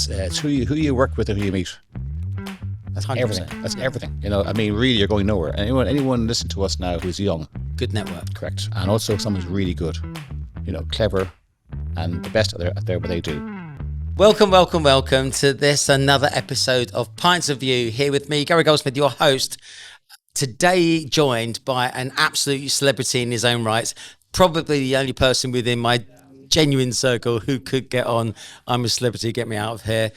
It's who you work with and who you meet. That's 100%. Everything. That's everything. I mean, really, you're going nowhere. Anyone listen to us now who's young. Good network. Correct. And also someone who's really good, clever, and the best at what they do. Welcome to this, another episode of Pints of You. Here with me, Gary Goldsmith, your host. Today joined by an absolute celebrity in his own right. Probably the only person within my genuine circle who could get on I'm a Celebrity, get me out of here.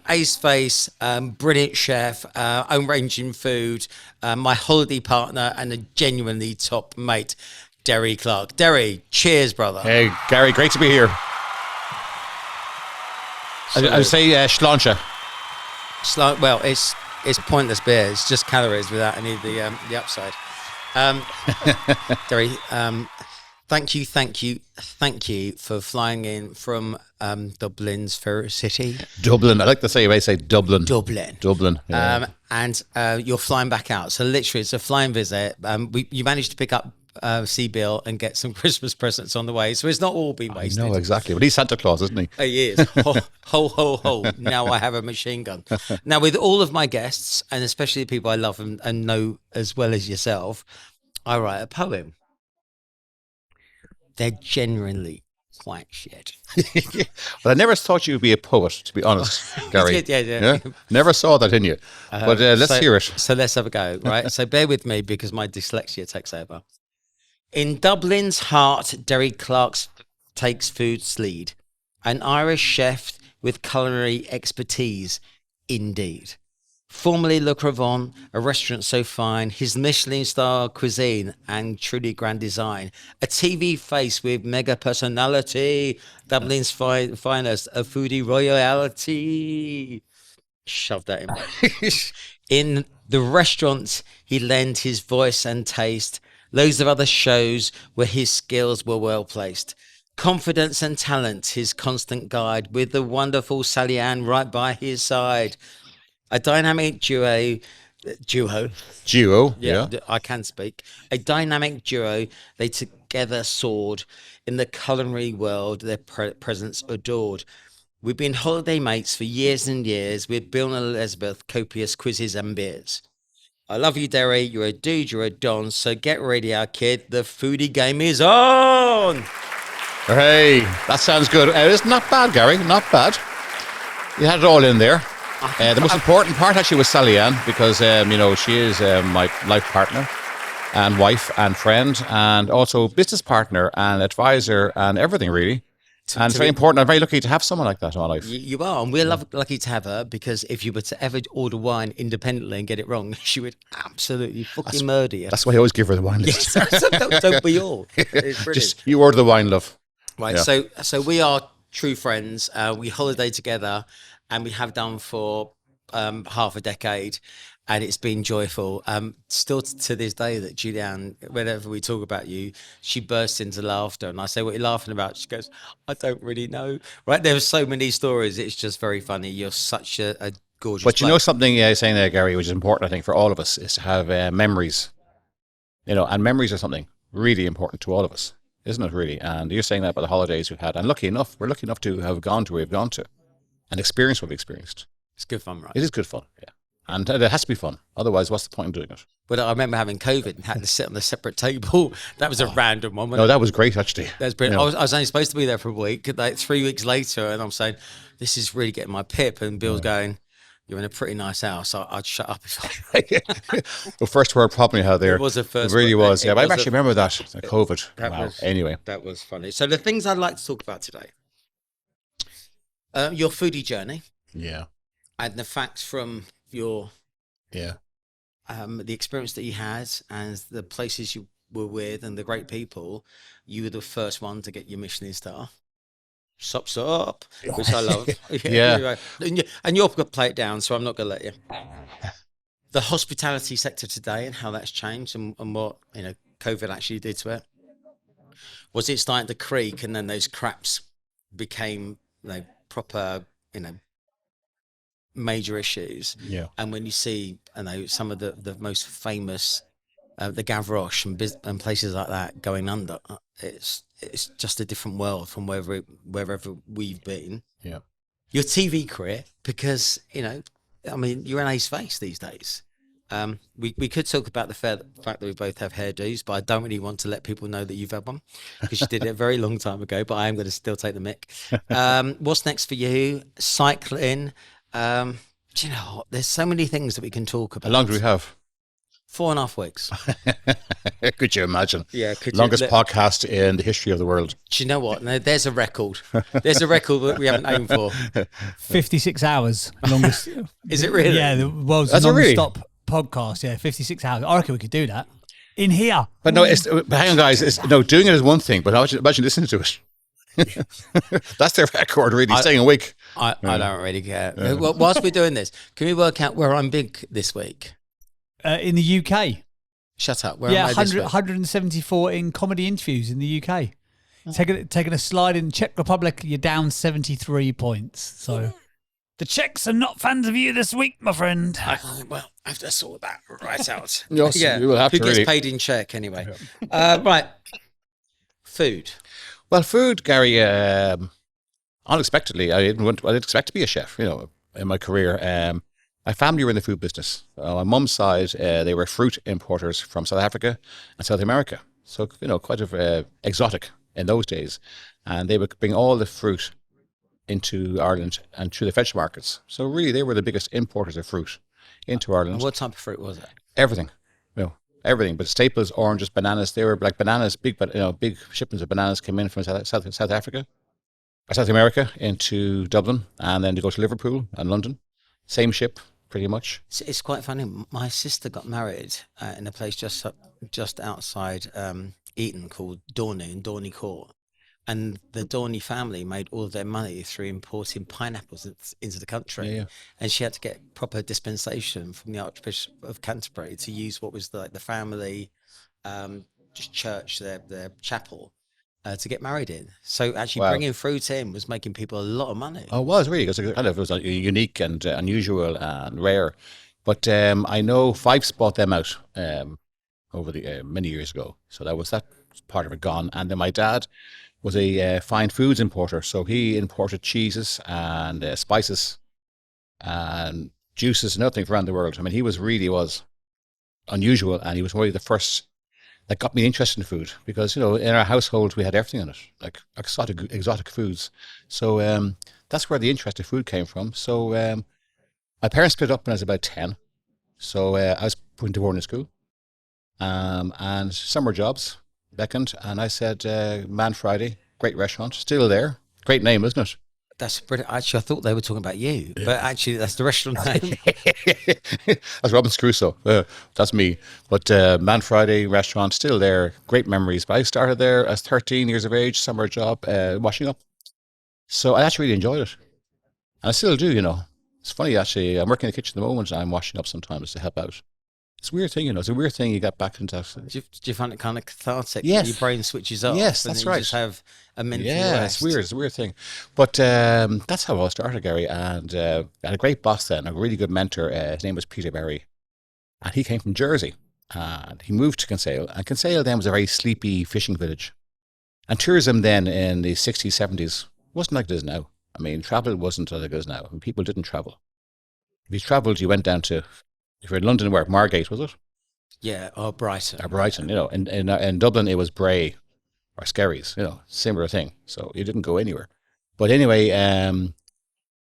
Ace face, brilliant chef, own ranging food, my holiday partner and a genuinely top mate, Derry Clarke. Derry, cheers, brother. Hey, Gary, great to be here. I would say Schlancha. Well, it's pointless beer. It's just calories without any of the upside. Derry, thank you for flying in from Dublin's fair city. Dublin. I like to say, you may say Dublin. Dublin. Yeah. And you're flying back out. So literally, it's a flying visit. You managed to pick up C-Bill and get some Christmas presents on the way. So it's not all been wasted. No, exactly. But he's Santa Claus, isn't he? He is. Ho. Now I have a machine gun. Now, with all of my guests, and especially the people I love and know as well as yourself, I write a poem. They're genuinely quite shit. Well, I never thought you'd be a poet, to be honest, Gary. Yeah. Never saw that in you. But let's hear it. So let's have a go, right? So bear with me because my dyslexia takes over. In Dublin's heart, Derry Clarke takes food's lead. An Irish chef with culinary expertise, indeed. Formerly Le Crevant, a restaurant so fine, his Michelin-star cuisine and truly grand design. A TV face with mega personality, Dublin's finest, a foodie royalty. Shove that in. In the restaurants, he lent his voice and taste. Loads of other shows where his skills were well placed. Confidence and talent, his constant guide, with the wonderful Sally Ann right by his side. A dynamic duo. Yeah. I can speak. A dynamic duo. They together soared in the culinary world. Their presence adored. We've been holiday mates for years and years with Bill and Elizabeth, copious quizzes and beers. I love you, Derry. You're a dude. You're a don. So get ready, our kid. The foodie game is on. Hey, that sounds good. It's not bad, Gary. Not bad. You had it all in there. The most important part actually was Sally Ann because, she is my life partner and wife and friend and also business partner and advisor and everything really. And it's very important. I'm very lucky to have someone like that in my life. You are, and we're lucky to have her because if you were to ever order wine independently and get it wrong, she would absolutely fucking murder you. That's why I always give her the wine list. Yes, don't be all. It's just you order the wine, love. Right, yeah. So we are true friends. We holiday together. And we have done for half a decade, and it's been joyful. Still to this day that Julianne, whenever we talk about you, she bursts into laughter. And I say, what are you laughing about? She goes, I don't really know. Right? There are so many stories. It's just very funny. You're such a gorgeous But you know something you're saying there, Gary, which is important, I think, for all of us, is to have memories. And memories are something really important to all of us, isn't it, really? And you're saying that about the holidays we've had. And we're lucky enough to have gone to where we've gone to. And experience what we experienced. It's good fun, right? It is good fun, yeah. And it has to be fun. Otherwise, what's the point in doing it? But I remember having COVID and had to sit on a separate table. That was a random one. No, that was great, actually. That was brilliant. I was only supposed to be there for a week. Like 3 weeks later, and I'm saying, this is really getting my pip. And Bill's going, you're in a pretty nice house. I'd shut up if I... The first word problem you had there. It was a first It really word. was. Yeah, but I actually remember that. COVID. Anyway. That was funny. So the things I'd like to talk about today. Your foodie journey. Yeah. And the facts from your the experience that you had and the places you were with and the great people. You were the first one to get your Michelin star. Sup, which I love. Yeah. And you're going to play it down, so I'm not going to let you. The hospitality sector today and how that's changed and what COVID actually did to it. Was it starting to creak and then those craps became proper major issues? Yeah. And when you see some of the most famous the Gavroche and places like that going under, it's just a different world from wherever we've been. Yeah. your TV career, because, I mean, you're an ace face these days. We could talk about the fact that we both have hairdos, but I don't really want to let people know that you've had one because you did it a very long time ago, but I am going to still take the mick. What's next for you? Cycling. Do you know what? There's so many things that we can talk about. How long do we have? 4.5 weeks. Could you imagine? Yeah. Longest podcast in the history of the world. Do you know what? No, there's a record. There's a record that we haven't aimed for. 56 hours. Longest. Is it really? Yeah, the world's longest stop podcast. Yeah, 56 hours. I reckon we could do that in here. But no, but hang on, guys. Doing it is one thing, but imagine listening to it. That's their record, really, staying awake. I don't really care. Well, whilst we're doing this, can we work out where I'm big this week? In the UK. Shut up. Where am I this week? 174 in comedy interviews in the UK. Taking a slide in Czech Republic, you're down 73 points. So the Czechs are not fans of you this week, my friend. Well, I have to sort that right out. Yes, yeah. you will have Who to gets really. paid in Czech anyway? Right. Food. Well, food, Gary. Unexpectedly, I didn't expect to be a chef. In my career, my family were in the food business. On my mum's side, they were fruit importers from South Africa and South America. So quite exotic in those days, and they would bring all the fruit into Ireland and through the fresh markets. So really, they were the biggest importers of fruit into Ireland. And what type of fruit was it? Everything, everything. But staples, oranges, bananas. They were like bananas. Big shipments of bananas came in from South Africa, or South America into Dublin, and then to go to Liverpool and London. Same ship, pretty much. It's quite funny. My sister got married in a place just outside Eton called Dorney in Dorney Court. And the Dorney family made all of their money through importing pineapples into the country. Yeah. And she had to get proper dispensation from the Archbishop of Canterbury to use what was the family just church, their chapel, to get married in. So actually bringing fruit in was making people a lot of money. Oh, it was really, because it was unique and unusual and rare. But I know Fifes bought them out over the many years ago. So that part of it gone. And then my dad was a fine foods importer. So he imported cheeses and spices and juices and everything from around the world. I mean, he was unusual, and he was really the first that got me interested in food, because in our household we had everything in it, like exotic foods. So that's where the interest in food came from. So my parents split up when I was about 10. So I was put into boarding school, and summer jobs beckoned, and I said, Man Friday, great restaurant, still there. Great name, isn't it? That's brilliant. Actually, I thought they were talking about you, but actually that's the restaurant name. That's Robinson Crusoe. That's me. But Man Friday restaurant, still there. Great memories. But I started there as 13 years of age, summer job, washing up. So I actually really enjoyed it. And I still do, It's funny, actually. I'm working in the kitchen at the moment, and I'm washing up sometimes to help out. It's a weird thing, It's a weird thing you get back into. Do you find it kind of cathartic? Yes. Your brain switches off. Yes, and that's you right. just have a mental Yeah, rest. it's weird. It's a weird thing. But that's how I started, Gary. And I had a great boss then, a really good mentor. His name was Peter Berry. And he came from Jersey. And he moved to Kinsale. And Kinsale then was a very sleepy fishing village. And tourism then in the 60s, 70s wasn't like it is now. I mean, travel wasn't like it is now. And people didn't travel. If you travelled, you went down to, if you're in London, where? Margate, was it? Yeah, or Brighton. Or Brighton, in Dublin it was Bray or Skerries, similar thing. So you didn't go anywhere. But anyway,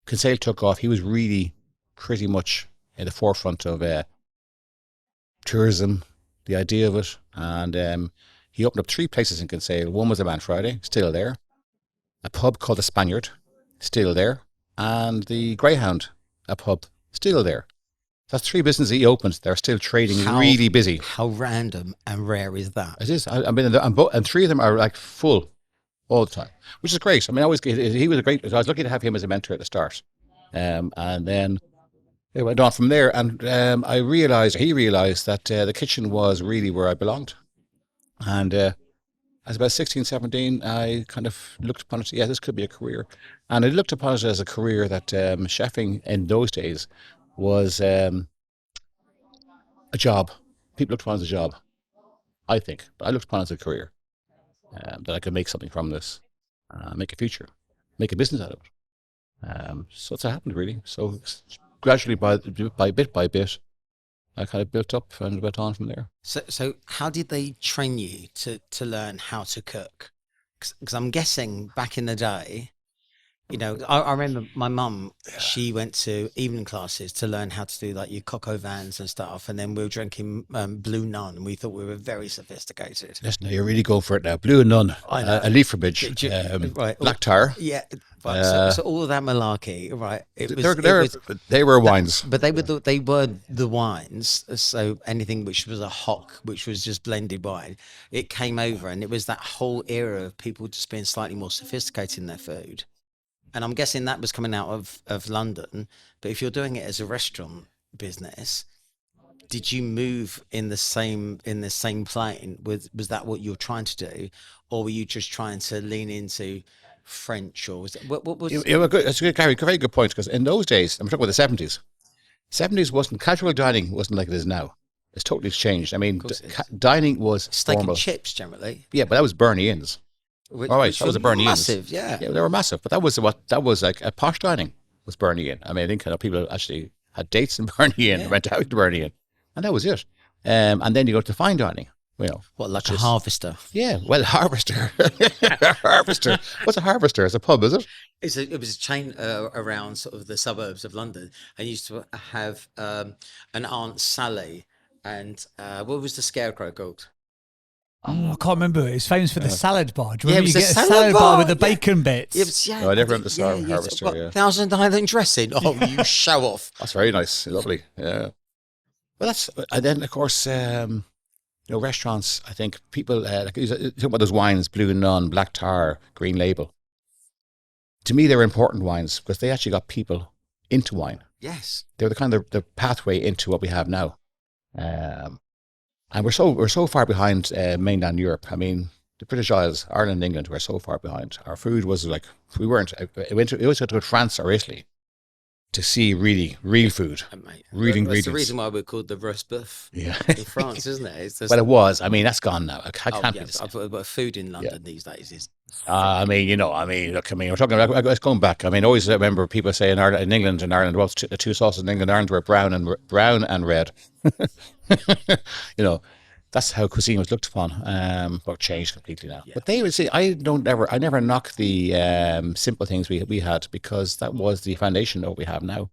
Kinsale took off. He was really pretty much in the forefront of tourism, the idea of it. And he opened up 3 places in Kinsale. One was the Man Friday, still there. A pub called the Spaniard, still there. And the Greyhound, a pub, still there. That's 3 businesses he opened. They're still trading, really busy. How random and rare is that? It is. I mean, and 3 of them are like full all the time, which is great. I mean, he was a great. I was lucky to have him as a mentor at the start, and then it went on from there. And he realised that the kitchen was really where I belonged. And I was about 16, 17. I kind of looked upon it. Yeah, this could be a career, and I looked upon it as a career that chefing in those days was a job. People looked upon it as a job, I think. But I looked upon it as a career, that I could make something from this, make a future, make a business out of it. So it's happened really. So gradually, by bit by bit, I kind of built up and went on from there. So how did they train you to learn how to cook? Because I'm guessing back in the day, I remember my mum, she went to evening classes to learn how to do like your coq au vins and stuff. And then we were drinking Blue Nun and we thought we were very sophisticated. Listen, you really go for it now. Blue and Nun, I know. a leaf ridge, Right. black tar. Yeah. Right. So all of that malarkey, right? They were wines. But they were the wines. So anything which was a hock, which was just blended wine, it came over, and it was that whole era of people just being slightly more sophisticated in their food. And I'm guessing that was coming out of London. But if you're doing it as a restaurant business, did you move in the same plane? Was that what you were trying to do, or were you just trying to lean into French, or was it what was? That's a very good point, because in those days, I'm talking about the 70s. 70s wasn't casual dining wasn't like it is now. It's totally changed. I mean, dining was steak formal. And chips generally. Yeah, but that was Bernie Inns. All right, that was a Bernie Inns. Massive, yeah. Yeah, they were massive. But that was like a posh dining was Bernie Inn. I mean, I think people actually had dates in Bernie Inn, went out to Bernie Inn, and that was it. And then you go to fine dining. What, like a Harvester? Yeah, well, Harvester. Harvester. What's a Harvester? It's a pub, is it? It was a chain around sort of the suburbs of London. I used to have an Aunt Sally, and what was the scarecrow called? Oh, I can't remember. It's famous for the salad bar. Do you remember it you was get a a salad bar with the yeah. bacon bits? It was, No, I never went to Harvester. What, Yeah, Thousand Island dressing. Oh, you show off. that's very nice, lovely. Yeah. Well, and then of course, restaurants. I think people like you talk about those wines: Blue Nun, Black Tar, Green Label. To me, they were important wines because they actually got people into wine. Yes, They were the kind of the pathway into what we have now. And we're so far behind mainland Europe. I mean, the British Isles, Ireland, and England were so far behind. Our food was like we weren't. We always had to go to France or Italy to see really real food, real ingredients. That's the reason why we're called the roast boeuf in France, isn't it? It's just, Well, it was. I mean, that's gone now. It can't be the same. but food in London these days is. Look, we're talking about, it's going back. I mean, I always remember people saying in England and Ireland, well, the two sauces in England and Ireland were brown and red. That's how cuisine was looked upon, but changed completely now. Yeah. But they would say, I never knock the simple things we had, because that was the foundation of what we have now.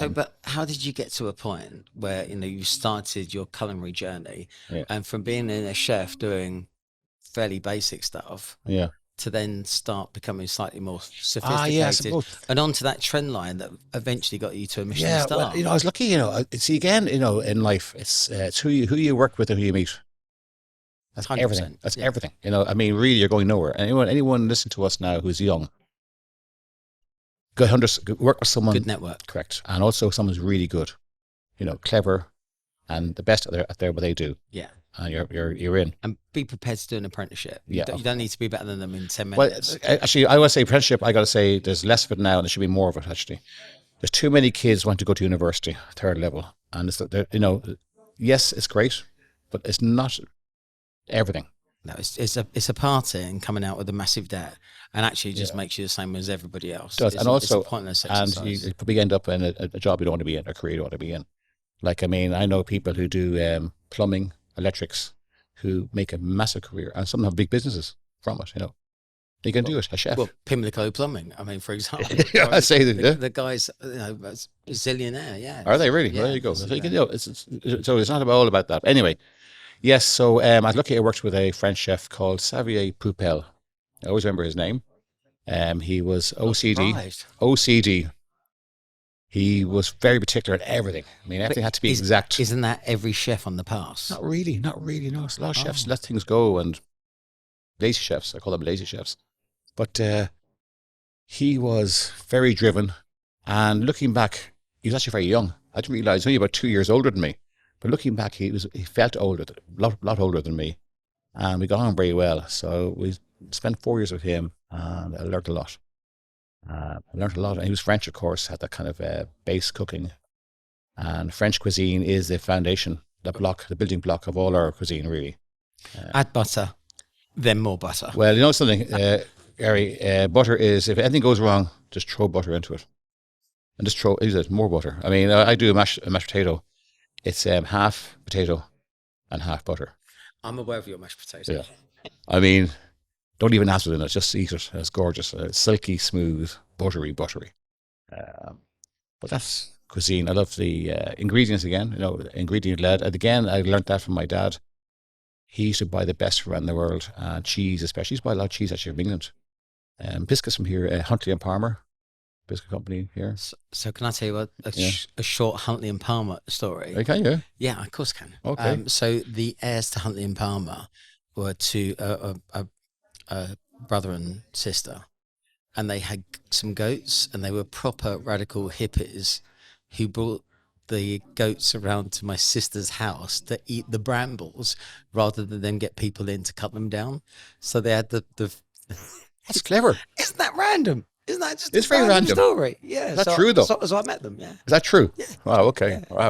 But how did you get to a point where, you started your culinary journey and from being a chef doing fairly basic stuff to then start becoming slightly more sophisticated and onto that trend line that eventually got you to a Michelin star? Well, I was lucky, see again, in life, it's who you work with and who you meet. That's 100%, everything. That's everything. I mean, really, you're going nowhere. Anyone listen to us now who's young, work with someone. Good network. Correct. And also someone's really good, clever and the best at what they do. Yeah. And you're in. And be prepared to do an apprenticeship. Yeah. You don't need to be better than them in 10 minutes. Well, actually, I would say apprenticeship, I got to say there's less of it now and there should be more of it, actually. There's too many kids want to go to university, third level. And yes, it's great, but it's not everything. No, it's a party and coming out with a massive debt, and actually just makes you the same as everybody else. It does. And also, it's a pointless exercise. And you probably end up in a job you don't want to be in, a career you don't want to be in. Like, I mean, I know people who do plumbing, electrics, who make a massive career, and some have big businesses from it. They can do it. A chef. Well, Pimlico Plumbing. I mean, for example, I say that. The guy's a zillionaire. Yeah. Are they really? Yeah, well, there you go. So it's not all about that. Anyway, yes. So I was lucky. I worked with a French chef called Xavier Poupel. I always remember his name. He was OCD. OCD. He was very particular at everything. I mean, everything had to be exact. Isn't that every chef on the pass? Not really. No, it's a lot of chefs let things go, and lazy chefs. I call them lazy chefs. But he was very driven, and looking back, he was actually very young. I didn't realize he was only about 2 years older than me. But looking back, he felt older, a lot older than me, and we got on very well. So we spent 4 years with him, and I learned a lot. And he was French, of course, had that kind of base cooking, and French cuisine is the foundation, the building block of all our cuisine, really. Add butter, then more butter. Well, something. Gary, butter is, if anything goes wrong, just throw butter into it. And just throw, is it more butter? I mean, I do a mashed potato. It's half potato and half butter. I'm aware of your mashed potato. Yeah. I mean, don't even ask it in it. Just eat it. It's gorgeous. Silky, smooth, buttery. But that's cuisine. I love the ingredients again, ingredient led. And again, I learned that from my dad. He used to buy the best around the world, cheese especially. He used to buy a lot of cheese actually from England. Biscuits from here, Huntley and Palmer, biscuit company here. So can I tell you a short Huntley and Palmer story? Okay, yeah. Yeah, of course I can. Okay. So the heirs to Huntley and Palmer were a brother and sister, and they had some goats, and they were proper radical hippies who brought the goats around to my sister's house to eat the brambles rather than them get people in to cut them down. So they had the That's clever. Isn't that random? Isn't that just It's a very random story? Yeah. Is that true, though? So I met them, yeah. Is that true? Yeah. Wow, okay. Yeah.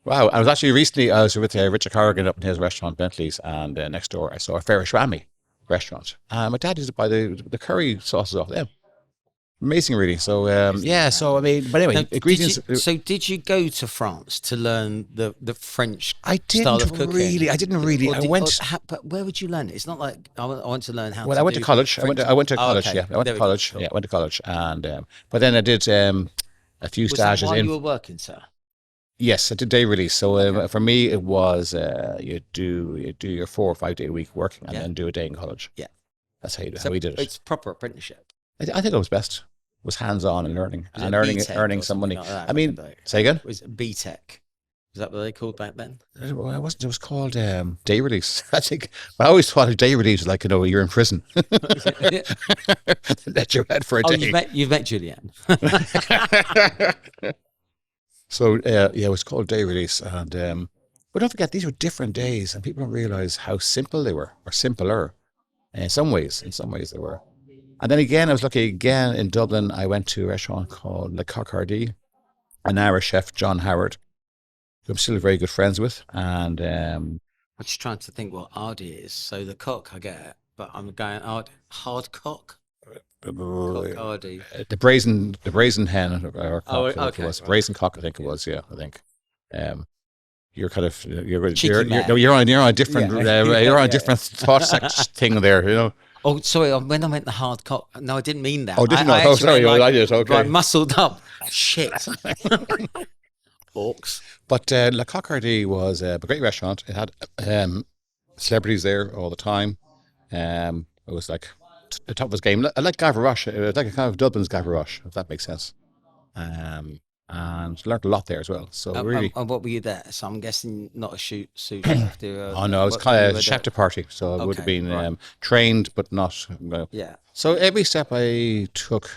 Wow. I was actually recently, I was with Richard Corrigan up in his restaurant, Bentley's, and next door I saw a Farish Rami restaurant. My dad used to buy the curry sauces off them. Amazing, really. So, so, I mean, but anyway, Now, ingredients. did you go to France to learn the French I style of didn't cooking? really. I didn't really. Or I did- went. but where would you learn it? It's not like I want to learn how Well, to I went do to college. I went to college. okay. Yeah, I went There to we go. college. Cool. Yeah, I went to college, and but then I did a few Was that stages while in. you were working, sir? Yes, I did day release. So for me, it was you do your 4 or 5 day a week working, and then do a day in college. Yeah. That's how So we did it. It's proper apprenticeship. I think it was best. Was hands on and learning Was and it earning BTEC earning or some money. something like that I mean, back in the day? say again. Was it BTEC? Was that what they called back then? It wasn't. It was called day release. I think. I always thought a day release was like you're in prison. Let you out for a Oh, day. you've met Julianne. So it was called day release, and but don't forget these were different days, and people don't realize how simple they were, or simpler. In some ways they were. And then again, I was lucky again in Dublin. I went to a restaurant called Le Coq, an Irish chef, John Howard, who I'm still very good friends with, and I'm just trying to think what Ardy is. So the cock, I get it, but I'm going hard cock. Cock Ardy. the brazen hen or cock, I think okay, it was right. brazen cock. I think it was. Yeah, I think. You're kind of you're Cheeky man. you're on a different you're on a different thought thing there. Oh, sorry. When I meant the hard cock, no, I didn't mean that. Oh, didn't I I? Oh, actually sorry. meant I did. Okay. Like muscled up. Shit. Orcs. But Le Coq was a great restaurant. It had celebrities there all the time. It was like the top of his game. I like Gavroche. It was like a kind of Dublin's Gavroche, if that makes sense. And learned a lot there as well. So really, And what were you there? So I'm guessing not a sous chef. oh no, it was kind of a chef de party. So I would have Okay, been right. trained, but not. Yeah. So every step I took,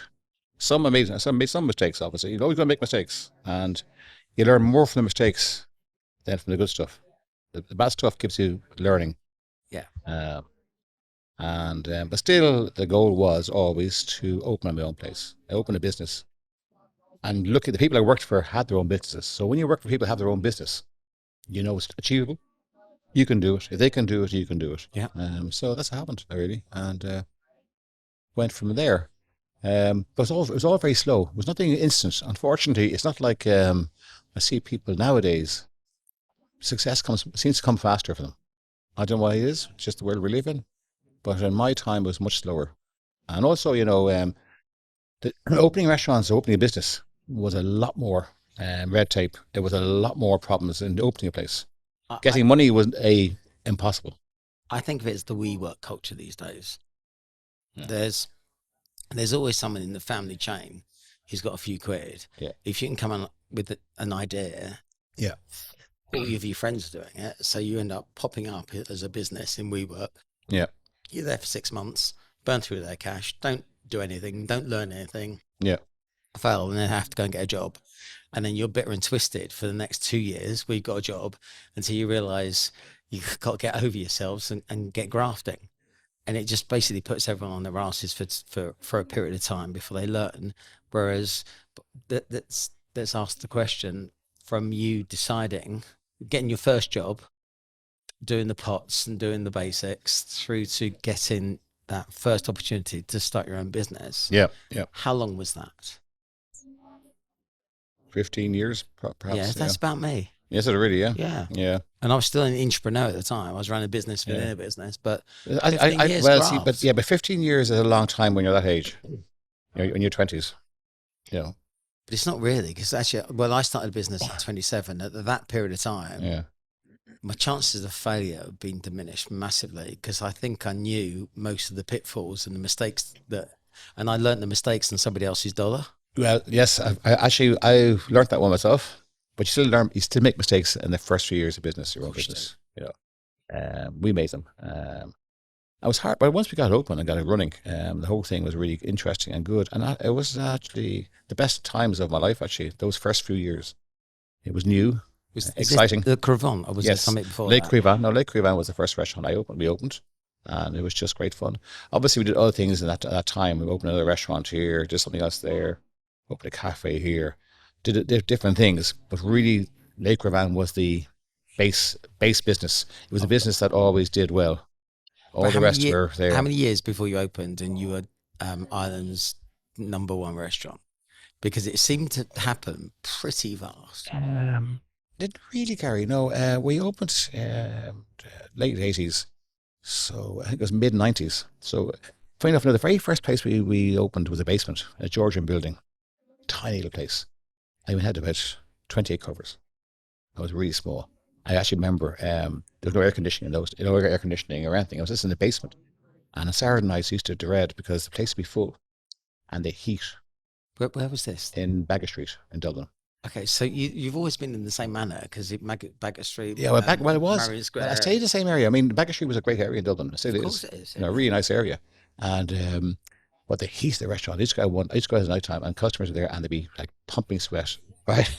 I made some mistakes. Obviously, you're always going to make mistakes, and you learn more from the mistakes than from the good stuff. The bad stuff gives you learning. Yeah. But still, the goal was always to open my own place, open a business, and look at the people I worked for had their own businesses. So when you work for people who have their own business, you know it's achievable. You can do it. If they can do it, you can do it. Yeah. So that's what happened, really, and went from there. But it was all very slow. It was nothing instant. Unfortunately, it's not like I see people nowadays. Success seems to come faster for them. I don't know why it is. It's just the world we live in. But in my time, it was much slower. And also, the opening restaurants, opening a business was a lot more red tape. There was a lot more problems in opening a place. Getting money was impossible. I think of it as the WeWork culture these days. Yeah. There's always someone in the family chain who's got a few quid. Yeah. If you can come on with an idea, Yeah. all of your friends are doing it, so you end up popping up as a business in WeWork. Yeah. You're there for 6 months, burn through their cash, don't do anything, don't learn anything, Yeah. fail, and then have to go and get a job. And then you're bitter and twisted for the next 2 years where you've got a job until you realise you've got to get over yourselves and get grafting. And it just basically puts everyone on their asses for a period of time before they learn. Whereas let's ask the question, from you deciding, getting your first job, doing the pots and doing the basics, through to getting that first opportunity to start your own business. Yeah, yeah. How long was that? 15 years, perhaps. Yeah, that's about me. Yes, it really, yeah. Yeah. Yeah. And I was still an entrepreneur at the time. I was running a business within a business, but 15 years well, graphs. see, but 15 years is a long time when you're that age, in your 20s, you know. But it's not really, because actually, when I started a business at 27, at that period of time, Yeah. my chances of failure have been diminished massively, because I think I knew most of the pitfalls and the mistakes and I learned the mistakes on somebody else's dollar. Well, yes, I learned that one myself, but you still make mistakes in the first few years of business, your own business, you know. We made them. I was hard, but once we got it open and got it running, the whole thing was really interesting and good. And it was actually the best times of my life, actually, those first few years. It was new, exciting. The Crevant, or was there something before Lake that? Crevant. No, Lake Crevant was the first restaurant we opened, and it was just great fun. Obviously, we did other things at that time. We opened another restaurant here, did something else there, opened a cafe here, did different things. But really, Lake Crevant was the base business. It was a business that always did well. All the rest were there. How many years before you opened and you were Ireland's #1 restaurant? Because it seemed to happen pretty fast. Didn't really, Gary. No, we opened late 80s. So I think it was mid 90s. So funny enough, the very first place we opened was a basement, a Georgian building. Tiny little place. I had about 28 covers. It was really small. I actually remember there was no air conditioning no air conditioning or anything. I was just in the basement. And on Saturday nights I used to dread because the place would be full and the heat. Where was this? In Baggot Street in Dublin. Okay, so you've always been in the same manner, because Baggot Street. Yeah, well, it was. Marion Square. I stayed in the same area. I mean, Baggot Street was a great area in Dublin. It still is. Of course it is. A really nice area. And but the heat of the restaurant, I used to go at night time and customers are there and they'd be like pumping sweat, right?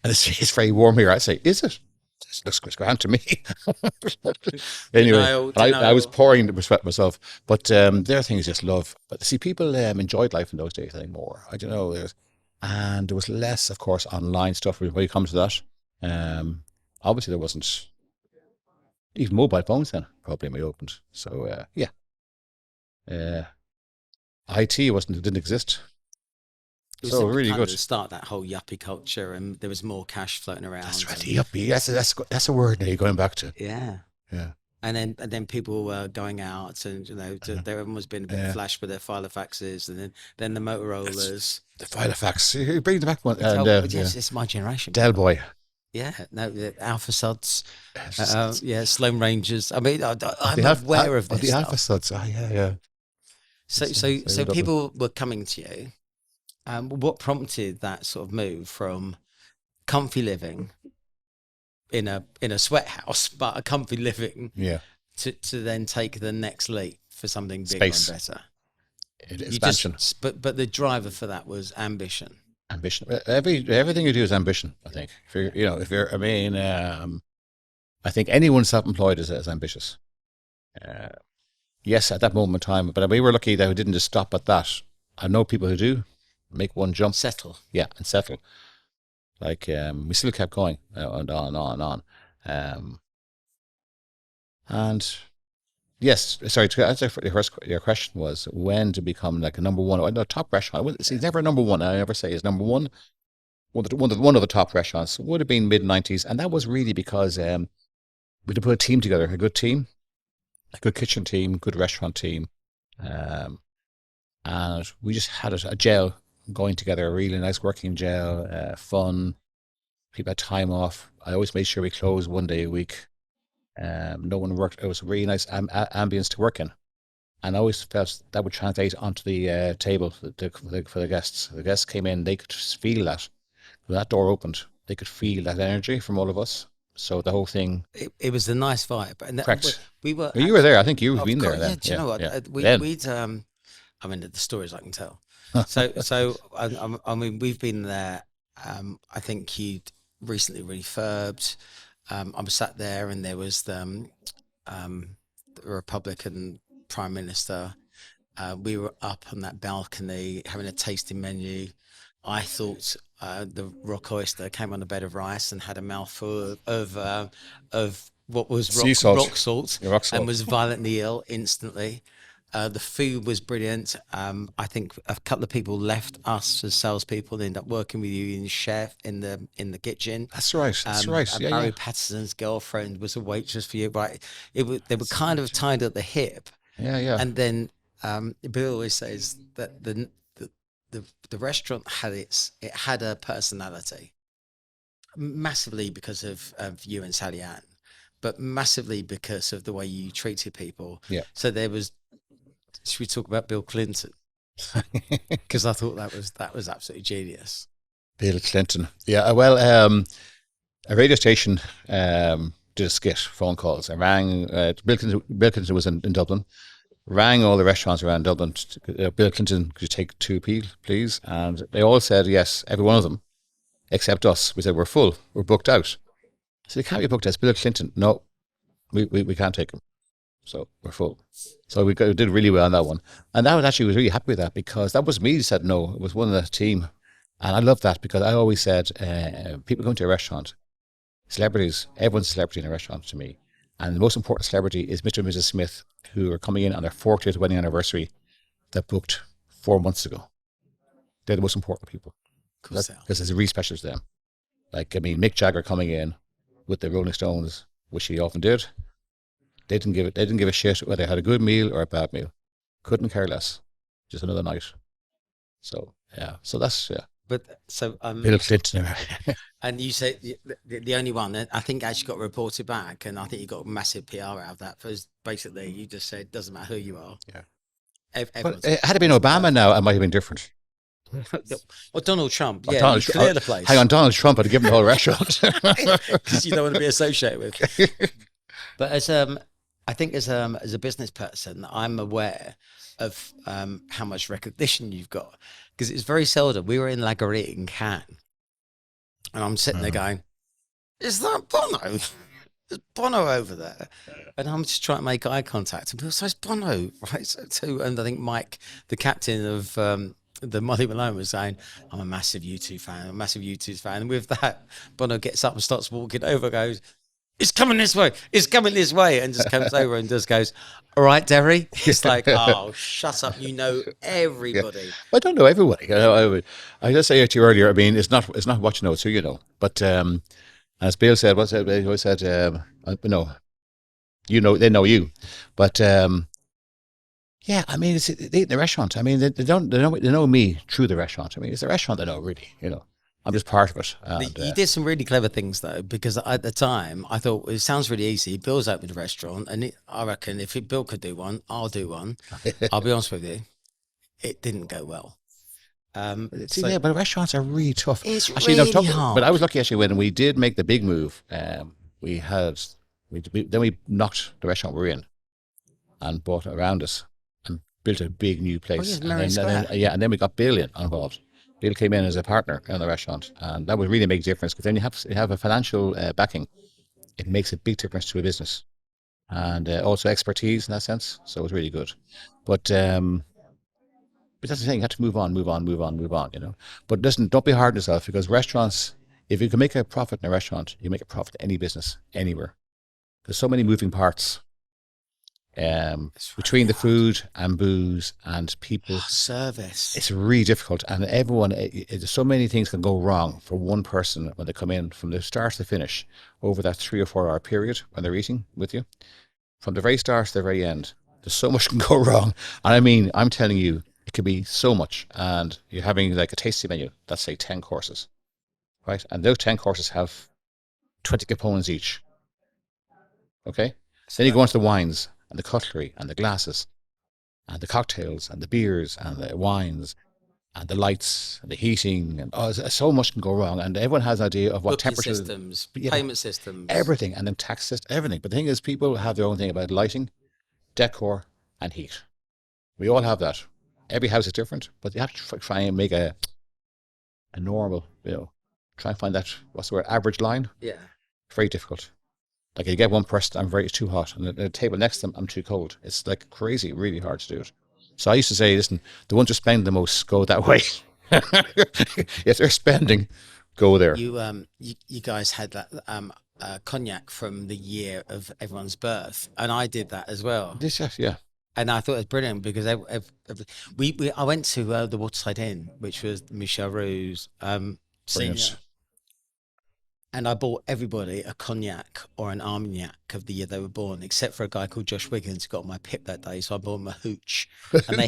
And it's very warm here. I'd say, is it? This looks grand to me. Anyway, I was pouring the sweat myself. But their thing is just love. But see, people enjoyed life in those days, I think, more. I don't know. And there was less, of course, online stuff when it comes to that. Obviously, there wasn't even mobile phones then, probably when we opened. So, yeah. IT didn't exist. It was so really good. To start that whole yuppie culture, and there was more cash floating around. That's right, yuppie. That's a word now you're going back to. Yeah. Yeah. And then people were going out, and everyone was being a bit flash with their Filofaxes, and then the Motorola's. The Filofax. You bring the back one. Yes, it's my generation. Del Boy. Yeah, no, the Alpha Suds, Sloan Rangers. I mean, I'm aware of this the stuff. Alpha Suds. Yeah. So people were coming to you. What prompted that sort of move from comfy living in a sweat house, but a comfy living, to then take the next leap for something bigger and better? Expansion. But the driver for that was ambition. Ambition. Everything you do is ambition. I think. I think anyone self-employed is ambitious. Yes, at that moment in time, but we were lucky that we didn't just stop at that. I know people who do make one jump, settle. Yeah, and settle. Like we still kept going and on. And yes, sorry, to answer your question was when to become like a #1, no, top restaurant. It's never #1. I never say it's #1. One of the top restaurants would have been mid-90s, and that was really because we had to put a team together, a good team, a good kitchen team, good restaurant team, and we just had a gel going together, a really nice working gel, fun. People had time off. I always made sure we closed 1 day a week. No one worked. It was a really nice ambience to work in, and I always felt that would translate onto the table for the guests. The guests came in; they could feel that when that door opened. They could feel that energy from all of us. So the whole thing. It was a nice vibe. And correct. We were. Well, you were there. I think you've been there. Yeah, then. Do you know what? Yeah. We'd. I mean, the stories I can tell. So I mean, we've been there. I think he'd recently refurbed. I was sat there, and there was the Republican Prime Minister. We were up on that balcony having a tasting menu. I thought the rock oyster came on a bed of rice and had a mouthful of what was rock salt, rock salt, and was violently ill instantly. The food was brilliant. I think a couple of people left us as salespeople. They ended up working with you in chef in the kitchen. That's right. That's right. Yeah, Barry yeah. Patterson's girlfriend was a waitress for you, right? They were kind of tied at the hip. Yeah, yeah. And then Bill always says that the restaurant had a personality, massively because of you and Sally Ann, but massively because of the way you treated people. Yeah. So there was. Should we talk about Bill Clinton? Because I thought that was absolutely genius. Bill Clinton. Yeah, well, a radio station did a skit, phone calls. I rang, Bill Clinton was in Dublin, rang all the restaurants around Dublin. Bill Clinton, could you take 2 people, please? And they all said yes, every one of them, except us. We said, we're full, we're booked out. I said, can't be booked out. It's Bill Clinton. No, we can't take him. So we're full. So we did really well on that one. And I was really happy with that, because that was me who said no. It was one of the team. And I love that, because I always said, people going to a restaurant, celebrities, everyone's a celebrity in a restaurant to me. And the most important celebrity is Mr. and Mrs. Smith, who are coming in on their 40th wedding anniversary that booked 4 months ago. They're the most important people. Because it's really special to them. Like, I mean, Mick Jagger coming in with the Rolling Stones, which he often did. They didn't give a shit whether they had a good meal or a bad meal. Couldn't care less. Just another night. So, yeah. So that's, yeah. But so Bill Clinton. and you said the only one that I think actually got reported back, and I think you got massive PR out of that. Was basically you just said doesn't matter who you are. Yeah. But had it been Obama now, it might have been different. Or Donald Trump. Or Yeah, Donald clear the place. Hang on, Donald Trump would have given the whole restaurant. Because you don't want to be associated with. But I think as a business person, I'm aware of how much recognition you've got, because it's very seldom. We were in La Garrigue in Cannes, and I'm sitting there going, "Is that Bono? There's Bono over there?" And I'm just trying to make eye contact, and people say, "It's Bono, right?" So too, and I think Mike, the captain of the Molly Malone, was saying, "I'm a massive U2 fan. I'm a massive U2 fan." And with that, Bono gets up and starts walking over, goes, "It's coming this way. It's coming this way," and just comes over and just goes, "All right, Derry." It's like, oh, shut up. You know everybody. Yeah. I don't know everybody. I just say to you earlier, I mean, it's not what you know, it's who you know. But as Bill said, he always said, no, you know, they know you. But yeah, I mean, they eat in the restaurant. I mean, they know me through the restaurant. I mean, it's the restaurant they know, really, you know. I'm just part of it. And, you did some really clever things, though, because at the time I thought, well, it sounds really easy. Bill's opened a restaurant, and I reckon if Bill could do one, I'll do one. I'll be honest with you, it didn't go well. Yeah, but restaurants are really tough. It's actually, really hard. But I was lucky, actually, when we did make the big move. Then we knocked the restaurant we're in and bought it around us and built a big new place. And then we got Bill involved. Bill came in as a partner in the restaurant, and that would really make a difference, because then you have a financial backing. It makes a big difference to a business, and also expertise in that sense. So it was really good. But that's the thing. You have to move on. You know. But listen, don't be hard on yourself, because restaurants, if you can make a profit in a restaurant, you make a profit in any business anywhere. There's so many moving parts. Between the food and booze and people, service, it's really difficult, and everyone, so many things can go wrong for one person when they come in from the start to the finish over that 3 or 4 hour period when they're eating with you. From the very start to the very end, there's so much can go wrong. And I mean, I'm telling you, it could be so much. And you're having like a tasting menu, that's say 10 courses, right? And those 10 courses have 20 components each. Okay? Then you go on to the wines and the cutlery and the glasses and the cocktails and the beers and the wines and the lights and the heating, and so much can go wrong. And everyone has an idea of what temperature systems, payment systems, everything, and then tax system, everything. But the thing is, people have their own thing about lighting, decor, and heat. We all have that. Every house is different, but you have to try and make a normal, you know, try and find that, what's the word, average line. Yeah, very difficult. Like, you get one person, it's too hot, and the table next to them, I'm too cold. It's like crazy, really hard to do it. So I used to say, listen, the ones who spend the most go that way. If they're spending, go there. You guys had that cognac from the year of everyone's birth, and I did that as well. This, yeah. And I thought it was brilliant because I went to the Waterside Inn, which was Michel Roux's senior, Brilliant. and I bought everybody a cognac or an Armagnac of the year they were born, except for a guy called Josh Wiggins who got on my pip that day. So I bought him a hooch, and they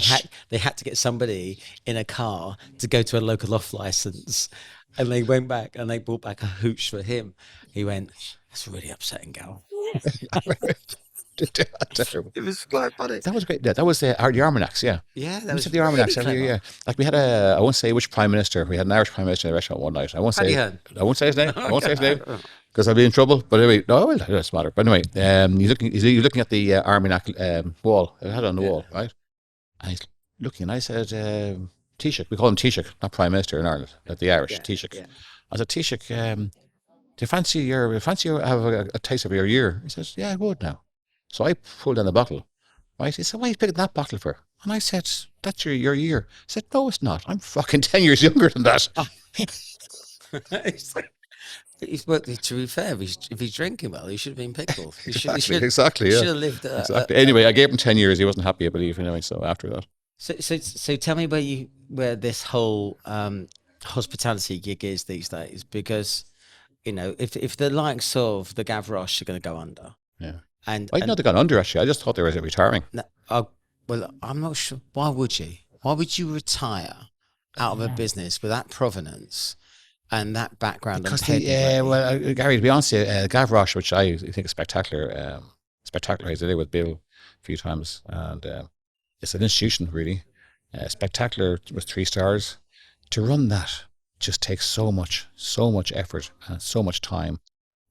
had to get somebody in a car to go to a local off license, and they went back and they brought back a hooch for him. He went, "That's really upsetting, Gal." It was quite funny. That was great. Yeah, that was the Armagnacs, yeah. Yeah, that We was said the Armagnacs really every year, clever. yeah. Like we had I won't say which prime minister. We had an Irish prime minister in a restaurant one night. Paddy Hearn. I won't say his name. I won't say his name because I'll be in trouble. But anyway, no, well, it doesn't matter. But anyway, he's looking at the Armagnac wall. I had it on the wall, right? And he's looking, and I said, Taoiseach. We call him Taoiseach, not prime minister in Ireland. The Irish Taoiseach. Yeah. I said, Taoiseach, do you fancy have a taste of your year? He says, yeah, I would now. So I pulled down the bottle. Right? He said, why are you picking that bottle for? And I said, that's your year. He said, no, it's not. I'm fucking 10 years younger than that. Well, to be fair, if he's drinking well, he should have been pickled. Exactly, He yeah. should have lived. Exactly. Anyway, I gave him 10 years. He wasn't happy, I believe, anyway, so after that. So tell me where this whole hospitality gig is these days, because if the likes of the Gavroche are going to go under, Yeah. and I didn't know they got under, actually. I just thought they were retiring. well, I'm not sure. Why would you? Why would you retire out of a business with that provenance and that background? Because and Gary, to be honest, Gavroche, which I think is spectacular, spectacular. I was there with Bill a few times, and it's an institution, really. Spectacular with 3 stars. To run that just takes so much effort and so much time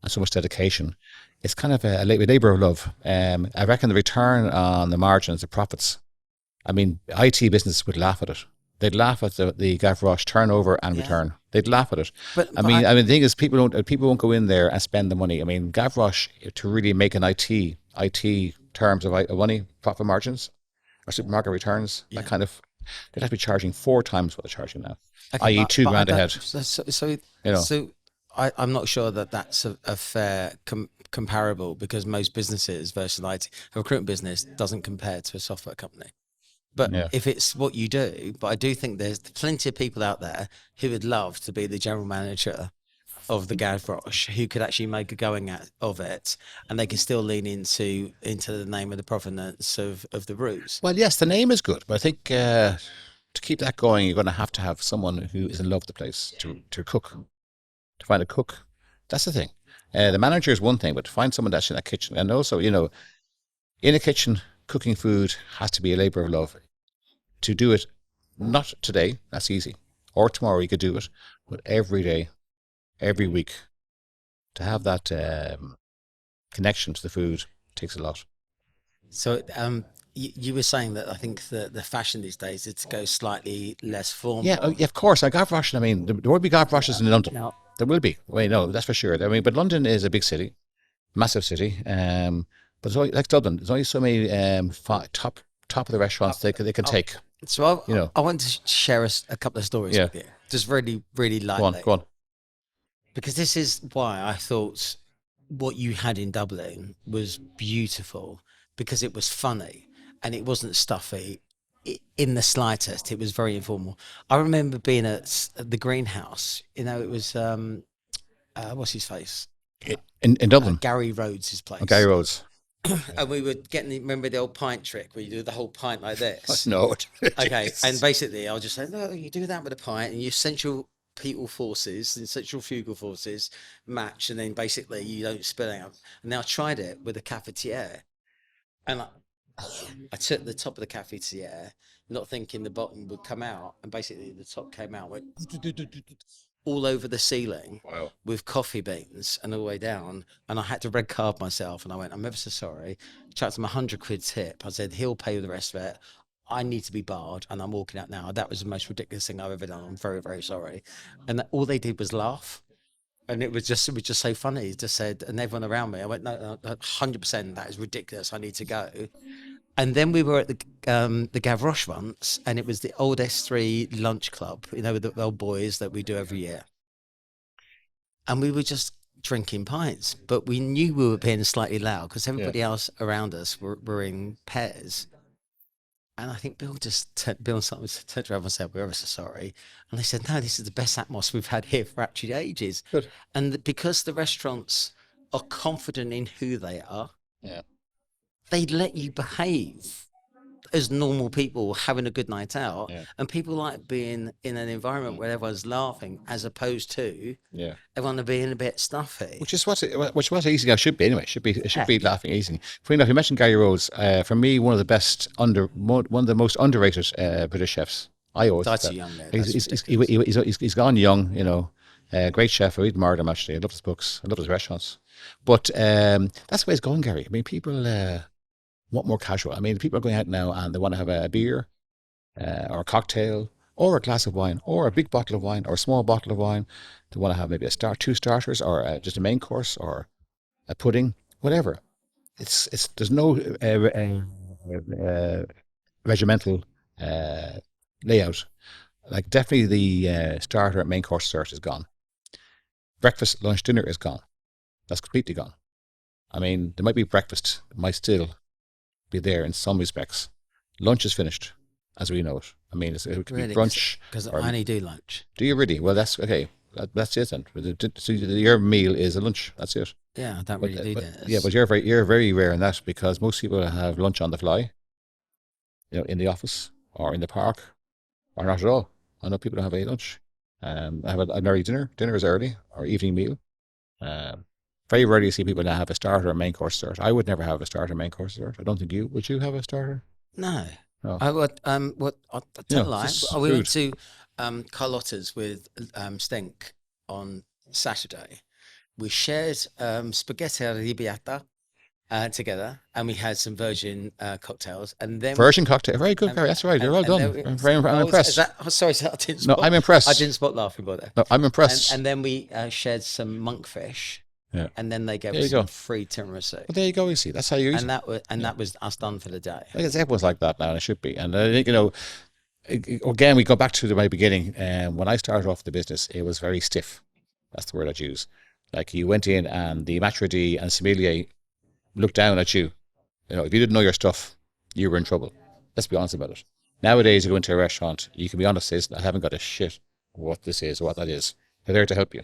and so much dedication. It's kind of a labour of love. I reckon the return on the margins, the profits. I mean, IT business would laugh at it. They'd laugh at the Gavroche turnover and return. They'd laugh at it. But I mean, the thing is, people won't go in there and spend the money. I mean, Gavroche, to really make an IT terms of money, profit margins, or supermarket returns, that kind of, they'd have to be charging 4 times what they're charging now, i.e. $2,000 ahead. So I'm not sure that that's a fair comparable, because most businesses versus IT, a recruitment business doesn't compare to a software company. But if it's what you do, but I do think there's plenty of people out there who would love to be the general manager of the Gavroche, who could actually make a going of it, and they can still lean into the name of the provenance of the roots. Well, yes, the name is good, but I think to keep that going, you're going to have someone who is in love with the place to cook, to find a cook. That's the thing. The manager is one thing, but to find someone that's in that kitchen, and also, in a kitchen, cooking food has to be a labour of love. To do it, not today, that's easy, or tomorrow you could do it, but every day, every week, to have that connection to the food takes a lot. So you were saying that I think the fashion these days is to go slightly less formal. Yeah, of course. I Gavroche. I mean, there will be Gavroches in London. No. There will be. Wait, no, that's for sure. I mean, but London is a big city, massive city. But it's only, like Dublin, there's only so many top of the restaurants they can take. So I want to share a couple of stories with you, just really, really lightly. Go on. Because this is why I thought what you had in Dublin was beautiful, because it was funny and it wasn't stuffy in the slightest. It was very informal. I remember being at the greenhouse. It was what's his face In Dublin, Gary Rhodes' place. Gary Rhodes. And we were remember the old pint trick where you do the whole pint like this? No. Okay, and basically I'll just say, no, you do that with a pint, and your central centrifugal forces match, and then basically you don't spill out. And now I tried it with a cafetiere, and I took the top of the cafetiere, not thinking the bottom would come out, and basically the top came out, went all over the ceiling. Wow. With coffee beans and all the way down, and I had to red card myself, and I went, I'm ever so sorry. Chucked him £100 tip. I said, he'll pay the rest of it. I need to be barred, and I'm walking out now. That was the most ridiculous thing I've ever done. I'm very, very sorry. And all they did was laugh, and it was just so funny. He just said, and everyone around me, I went, no, 100%, that is ridiculous. I need to go. And then we were at the Gavroche once, and it was the old S3 lunch club, with the old boys that we do every year. And we were just drinking pints, but we knew we were being slightly loud because everybody else around us were in pairs. And I think Bill and something turned around and said, "We're ever so sorry." And they said, "No, this is the best atmos we've had here for actually ages." Good. And because the restaurants are confident in who they are, Yeah. they let you behave as normal people having a good night out. Yeah. And people like being in an environment where everyone's laughing, as opposed to everyone being a bit stuffy. Which is what easy should be anyway. It should be laughing easy. Funny enough, you mentioned Gary Rhodes. For me, one of the most underrated British chefs. I always That's think a young man. he's gone young. Great chef. I admired him actually. I love his books. I love his restaurants. But that's the way it's going, Gary. I mean, people want more casual. I mean, people are going out now and they want to have a beer or a cocktail or a glass of wine or a big bottle of wine or a small bottle of wine. They want to have maybe two starters or just a main course or a pudding, whatever. There's no regimental layout. Like definitely the starter, main course, dessert is gone. Breakfast, lunch, dinner is gone. That's completely gone. I mean, there might be breakfast, it might still be there in some respects. Lunch is finished, as we know it. I mean, it could be brunch. Because I only do lunch. Do you really? Well, that's okay. That's it then. So your meal is a lunch. That's it. Yeah, I don't really do that. Yeah, but you're very rare in that because most people have lunch on the fly, in the office or in the park, or not at all. I know people don't have any lunch. I have an early dinner. Dinner is early or evening meal. Very rarely see people that have a starter or main course dessert. I would never have a starter main course dessert. I don't think you would. You have a starter? No. Oh. I would. I tell you lie. We went to Carlotta's with Stink on Saturday. We shared spaghetti arrabbiata together, and we had some virgin cocktails. And then virgin cocktail, very good, Gary. That's right. You're well done. I'm impressed. Sorry, I didn't. No, I'm impressed. I didn't spot laughing about that. No, I'm impressed. And then we shared some monkfish. Yeah. And then they gave us some free tiramisu. Well, there you go. You see, that's how you use it. That was us done for the day. I guess everyone's like that now, and it should be. And I think again, we go back to my beginning. When I started off the business, it was very stiff. That's the word I'd use. Like you went in, and the maitre d' and sommelier looked down at you. If you didn't know your stuff, you were in trouble. Let's be honest about it. Nowadays, you go into a restaurant, you can be honest. I haven't got a shit what this is or what that is. They're there to help you.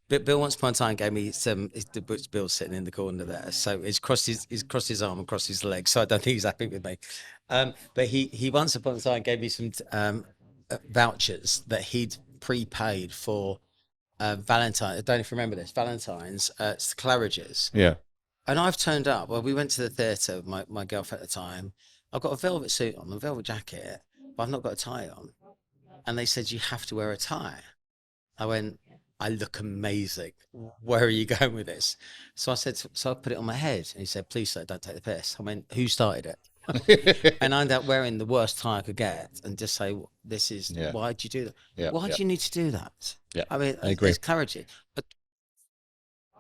But Bill once upon a time gave me some. Bill's sitting in the corner there, so he's crossed his arm and crossed his leg. So I don't think he's happy with me. But he once upon a time gave me some vouchers that he'd prepaid for Valentine. I don't know if you remember this. Valentine's Claridge's. Yeah. And I've turned up. Well, we went to the theatre with my girlfriend at the time. I've got a velvet suit on, a velvet jacket, but I've not got a tie on. And they said, you have to wear a tie. I went, I look amazing. Where are you going with this? So I said, so I put it on my head. And he said, please, sir, don't take the piss. I went, who started it? And I ended up wearing the worst tie I could get and just say, this is, why'd you do that? Yeah, why do you need to do that? Yeah, I mean, I agree. There's Claridge. But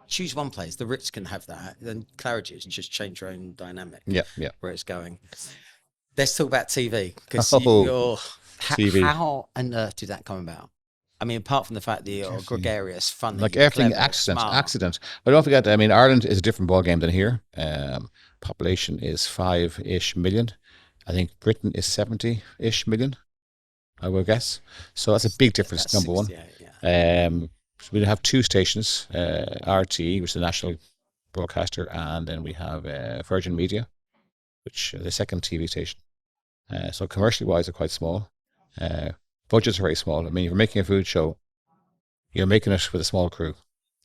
choose one place. The Ritz can have that. Then Claridge's just change your own dynamic. Yeah. Where it's going. Let's talk about TV. Because TV. How on earth did that come about? I mean, apart from the fact that you're gregarious, funny, like everything, clever, accident. But don't forget, I mean, Ireland is a different ballgame than here. Population is 5-ish million. I think Britain is 70-ish million, I would guess. So that's a big difference, number one. We have two stations, RTE, which is the national broadcaster, and then we have Virgin Media, which is the second TV station. So commercially wise, they're quite small. Budgets are very small. I mean, if you're making a food show, you're making it with a small crew.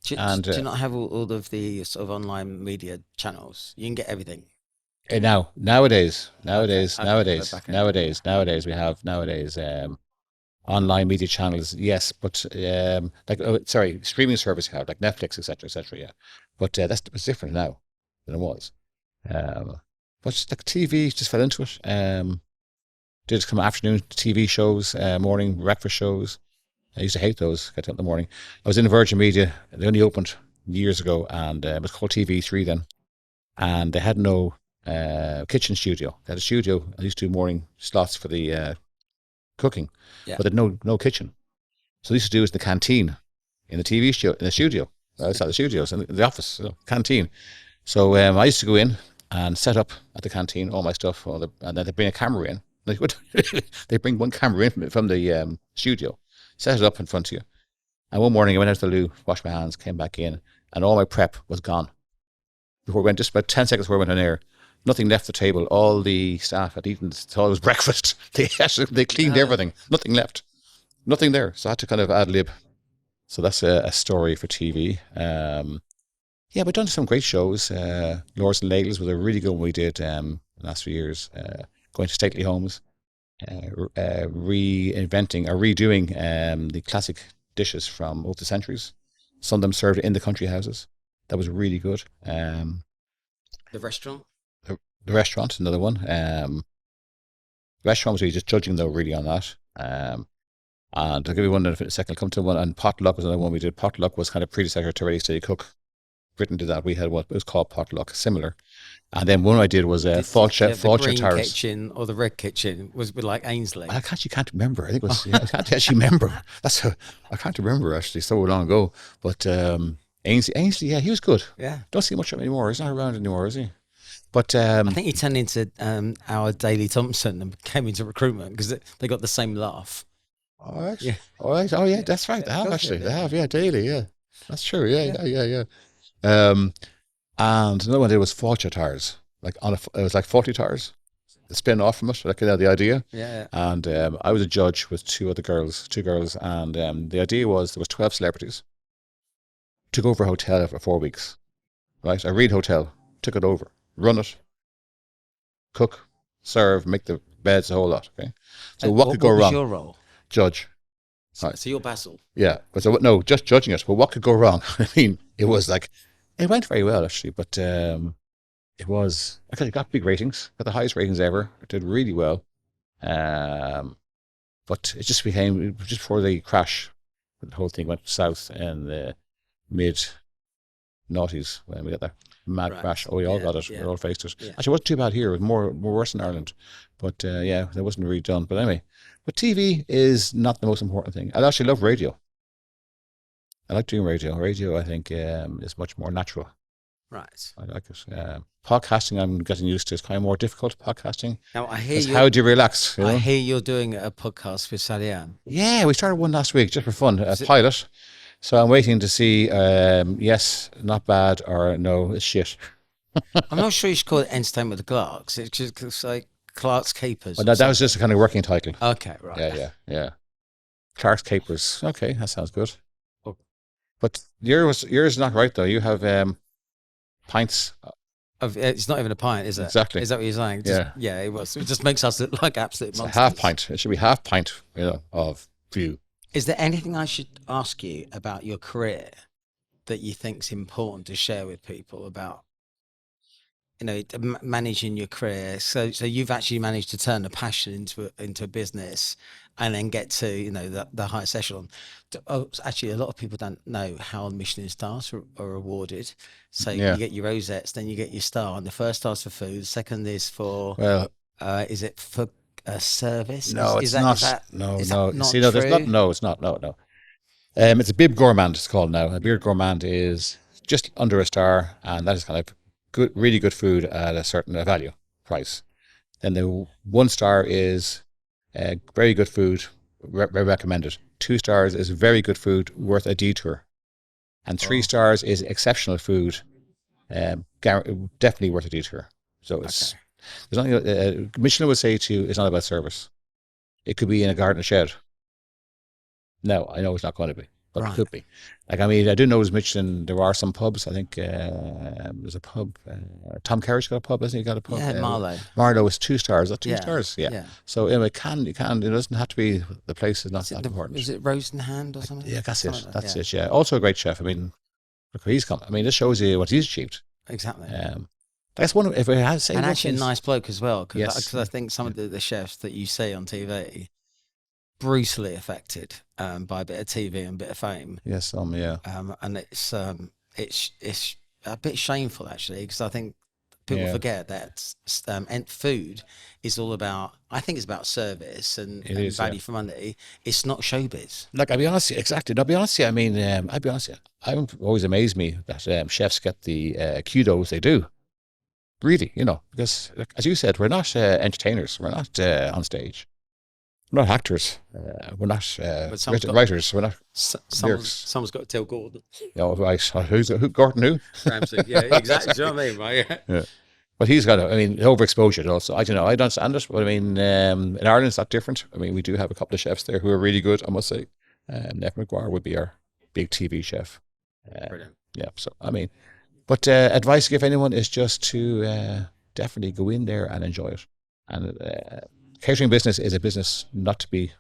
Do you not have all of the sort of online media channels? You can get everything. Nowadays, we have online media channels. Yes, but streaming service you have like Netflix, etc. Yeah, but it's different now than it was. But just like TV, just fell into it. Did come afternoon TV shows, morning breakfast shows. I used to hate those. Get up in the morning. I was in Virgin Media. They only opened years ago, and it was called TV3 then. And they had no kitchen studio. They had a studio. I used to do morning slots for the cooking, but they had no kitchen. So they used to do it in the canteen, in the TV studio, in the studio, outside the studios, in the office, canteen. So I used to go in and set up at the canteen all my stuff, and then they bring a camera in. Like, what? They bring one camera in from the studio, set it up in front of you. And one morning I went out to the loo, washed my hands, came back in, and all my prep was gone. Before we went, just about 10 seconds before we went on air, nothing left the table. All the staff had eaten, thought it was breakfast. They cleaned everything. Nothing left. Nothing there. So I had to kind of ad lib. So that's a story for TV. Yeah, we've done some great shows. Lords and Ladles was a really good one we did the last few years. Going to stately homes, reinventing or redoing the classic dishes from over the centuries. Some of them served in the country houses. That was really good. The restaurant? The restaurant, another one. Restaurant was really just judging though, really on that. And I'll give you one in a second. I'll come to one. And Potluck was another one we did. Potluck was kind of predecessor to Ready Steady Cook. Britain did that. We had what was called Potluck, similar. And then one I did was Fáilte green Towers. kitchen or the red kitchen was with like Ainsley. I actually can't remember. I think it was. I can't actually remember. I can't remember actually. So long ago. But Ainsley, yeah, he was good. Yeah. Don't see much of him anymore. He's not around anymore, is he? But I think he turned into our Daley Thompson and came into recruitment because they got the same laugh. all right. Yeah. All right. Oh yeah, that's right. They have actually. They have. Yeah, daily. Yeah, that's true. Yeah. And another one there was Fáilte Towers. Like it was like 40 towers. The spin off from it, like the idea. Yeah. And I was a judge with two girls, and the idea was there was 12 celebrities. Took over a hotel for 4 weeks, right? A Reed hotel, took it over, run it, cook, serve, make the beds, a whole lot. Okay, so what could go wrong? What was your role? Judge. So you're Basil. Yeah, but so no, just judging it. But what could go wrong? I mean, it was like it went very well actually, but it was actually got big ratings, got the highest ratings ever. It did really well, but it just just before the crash, the whole thing went south in the mid noughties when we got that mad crash. Oh, we all got it. We all faced it. Yeah. Actually, it wasn't too bad here. It was more worse in Ireland, but yeah, that wasn't really done. But anyway, but TV is not the most important thing. I actually love radio. I like doing radio. Radio, I think, is much more natural. Right. I like it. Podcasting, I'm getting used to. It's kind of more difficult. Podcasting. Now I hear How do you relax? You know? I hear you're doing a podcast with Sally Ann. Yeah, we started one last week just for fun, a pilot. So I'm waiting to see, yes, not bad, or no, it's shit. I'm not sure you should call it Entertainment with the Clarks. It's just like Clark's Capers. But that was just a kind of working title. Okay, right. Yeah. Clark's Capers. Okay, that sounds good. Oh. But yours is not right though. You have pints. It's not even a pint, is it? Exactly. Is that what you're saying? Yeah, it was. It just makes us look like absolute It's monsters. a half pint. It should be half pint, of view. Is there anything I should ask you about your career that you think's important to share with people about, managing your career? So you've actually managed to turn a passion into a business, and then get to the highest echelon. Actually, a lot of people don't know how Michelin stars are awarded. So you get your rosettes, then you get your star, and the first star's for food, the second is for is it for service? No, it's not. No. Is See, not no, there's true? not. No, it's not. No. It's a bib gourmand. It's called now. A beer gourmand is just under a star, and that is kind of good, really good food at a certain value price. Then the 1 star is very good food, very recommended. 2 stars is very good food, worth a detour, and 3 stars is exceptional food, definitely worth a detour. So it's there's nothing. Michelin would say to you, it's not about service. It could be in a garden shed. No, I know it's not going to be, but it could be. Like, I mean, I do know as Michelin, there are some pubs. I think there's a pub. Tom Kerridge got a pub, hasn't he? Got a pub. Yeah, Marlowe. Marlowe is 2 stars. Is that 2 Yeah, stars? Yeah. yeah. So it can. It doesn't have to be. The place is not that important. Is it Rosenhand or something? Yeah, that's Something it. like That's that, it. Yeah. Also a great chef. I mean, look where he's come. I mean, this shows you what he's achieved. Exactly. That's one. If I had to say, And one actually a thing- nice bloke as well, because Yes. I think some of the chefs that you see on TV, brutally affected by a bit of TV and a bit of fame, Yes. Yeah. and it's a bit shameful actually, because I think people forget that food is all about. I think it's about service and is, value for money. It's not showbiz. Like, I'll be honest, exactly. I'll be honest. I mean, I'll be honest. I'm always amazed me that chefs get the kudos they do. really, because like, as you said, we're not entertainers. We're not on stage. We're not actors. We're not writers. We're not lyrics. Someone's got to tell Gordon. Right. Who? Gordon who? Ramsay. Yeah, exactly. Do you know what I mean, right? Yeah. But he's got, overexposure also. I don't know. I don't understand it. But I mean, in Ireland, it's not different. I mean, we do have a couple of chefs there who are really good, I must say. Nev McGuire would be our big TV chef. Brilliant. Yeah. So, but advice to give anyone is just to definitely go in there and enjoy it. And catering business is a business not to be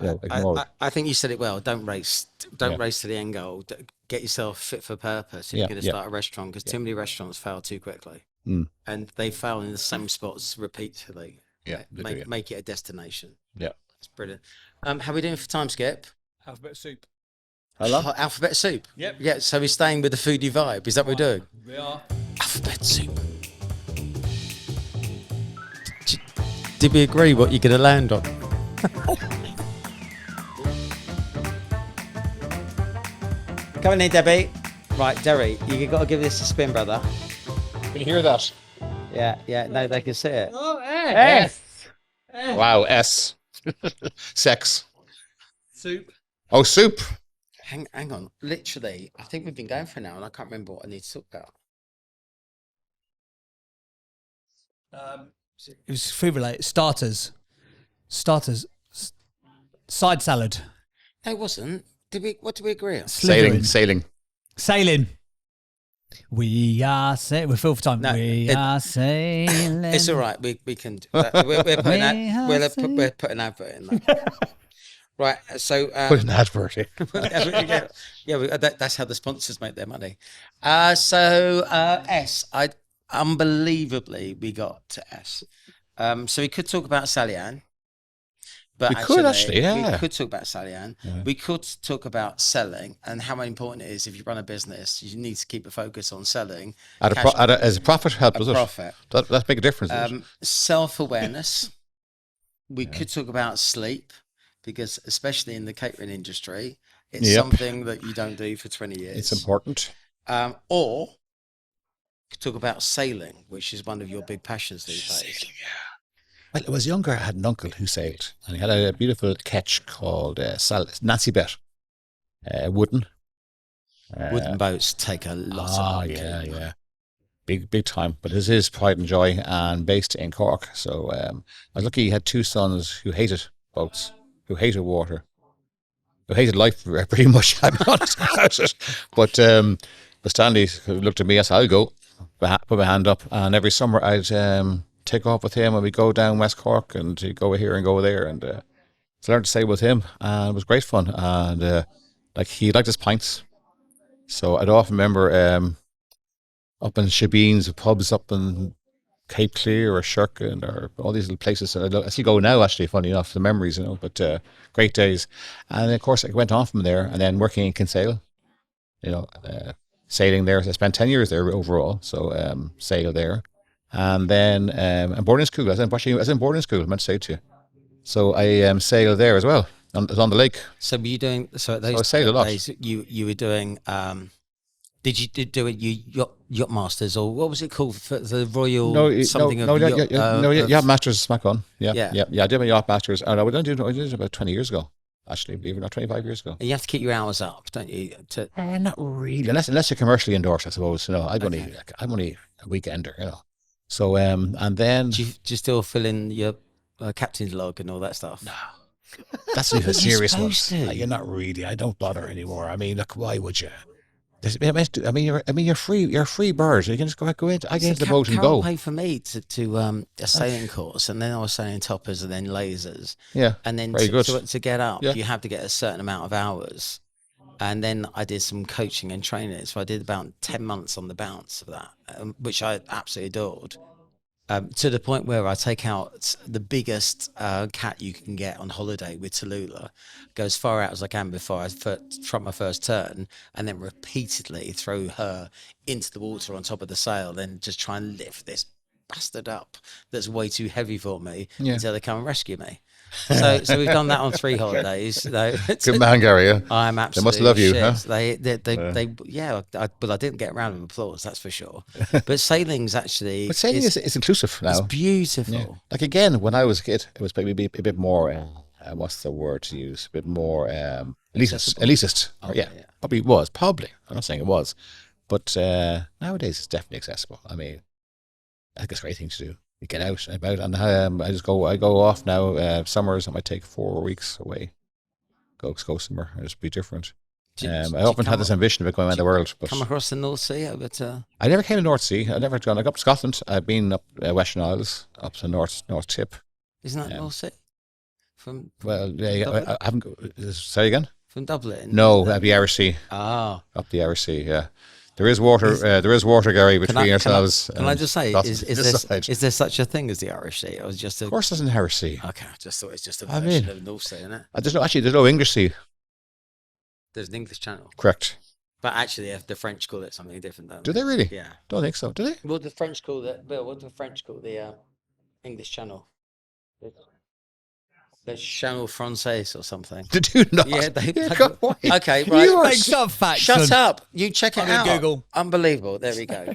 ignored. I think you said it well. Don't race to the end goal. Get yourself fit for purpose if you're going to start a restaurant, because too many restaurants fail too quickly. And they fail in the same spots repeatedly. Yeah, make it a destination. Yeah, it's brilliant. How are we doing for time skip? Alphabet soup. Hello? Alphabet soup. Yep. Yeah. So we're staying with the foodie vibe. Is that what we're doing? We are. Alphabet soup. Did we agree what you're going to land on? Come in here, Debbie. Right, Derry, you got to give this a spin, brother. Can you hear that? Yeah. No, they can see it. Oh, S. Wow, S. Sex. Soup. Oh, soup. Hang on. Literally, I think we've been going for an hour and I can't remember what I need to talk about. It was food related. Starters. Side salad. No, it wasn't. What did we agree on? Sailing. Sailing. We are sailing. We're full for time. No, we are sailing. It's all right. We can do that. We're putting an advert in that. Right. So Put an advert in. That's how the sponsors make their money. S. Unbelievably, we got to S. So we could talk about Salian. But we could actually, yeah. We could talk about Salian. Yeah. We could talk about selling and how important it is if you run a business, you need to keep a focus on selling. As a profit help, does profit. It? That make a difference. Self-awareness. We could talk about sleep, because especially in the catering industry, it's something that you don't do for 20 years. It's important. Or could talk about sailing, which is one of your big passions these days. Sailing, yeah. Well, I was younger, I had an uncle who sailed, and he had a beautiful ketch called Nancy Bet, wooden. Wooden boats take a lot of money. Yeah. Big time. But this is pride and joy, and based in Cork. So I was lucky he had two sons who hated boats, who hated water, who hated life pretty much, I'm honest about it. But Stanley looked at me, I said, I'll go, put my hand up, and every summer I'd take off with him and we go down West Cork and he'd go here and go there, and so I learned to sail with him, and it was great fun. And he liked his pints, so I'd often remember up in Shabeens, pubs up in Cape Clear or Shirkin or all these little places. I still go now, actually, funny enough, the memories, but great days. And of course I went on from there, and then working in Kinsale, sailing there. So I spent 10 years there overall, so sail there. And then boarding school. I was in boarding school, I meant to say to you. So I sailed there as well. On the lake. So were you doing? So at those I sailed a lot. days, you were doing. Did you do it? Yacht masters, or what was it called? For the Royal yacht masters smack on. Yeah. I did my yacht masters, and I did it about 20 years ago. Actually, believe it or not, 25 years ago. And you have to keep your hours up, don't you? Not really, unless you're commercially endorsed, I suppose. I'm only a weekender, So and then do you still fill in your captain's log and all that stuff? No, that's a serious one. You're not really. I don't bother anymore. I mean, look, why would you? I mean, you're free. You're a free bird. You can just go into the boat and go. Pay for me to a sailing course, and then I was sailing toppers and then lasers. Yeah, and then to get up, you have to get a certain amount of hours. And then I did some coaching and training. So I did about 10 months on the bounce of that, which I absolutely adored. To the point where I take out the biggest cat you can get on holiday with Tallulah, go as far out as I can before I trot my first turn, and then repeatedly throw her into the water on top of the sail, then just try and lift this bastard up that's way too heavy for me until they come and rescue me. So we've done that on 3 holidays. No, Good man, Gary. Yeah. I'm They absolutely. must love you, shit. huh? They yeah. But I didn't get a round of applause, that's for sure. But sailing's actually, But sailing is inclusive now. it's beautiful. Yeah. Like again, when I was a kid, it was maybe a bit more. What's the word to use? A bit more elitist. Elitist. Oh, yeah, yeah. probably was. Probably. I'm not saying it was, but nowadays it's definitely accessible. I mean, I think it's a great thing to do. You get out and about, and I go off now. Summers, I might take 4 weeks away. Go somewhere and just be different. I often had this ambition of going around the world, but Come across the North Sea over to. I never came to North Sea. I never gone. I got up to Scotland. I've been up Western Isles, up to North Tip. Isn't that North Sea? From Well, yeah, Dublin? I haven't. Say again? From Dublin? No, that'd be Irish Sea. Ah. Up the Irish Sea. Yeah, there is water. There is water, Gary, between ourselves. Can I just say, Scotland. is there such a thing as the Irish Sea? Or is it just Of course, there's an Irish Sea. Okay, I just thought it's just a I version mean- of North Sea, isn't it? There's no English Sea. There's an English channel. Correct. But actually, the French call it something different, don't Do they? they really? Yeah. Don't think so. Do they? What do the French call that? Bill, what do the French call the English channel? The Channel Français or something. Did you not? Yeah, they. go away. Okay, You right. are Makes up facts. Shut son. up! You check it I'm gonna out. Google. Unbelievable. There we go.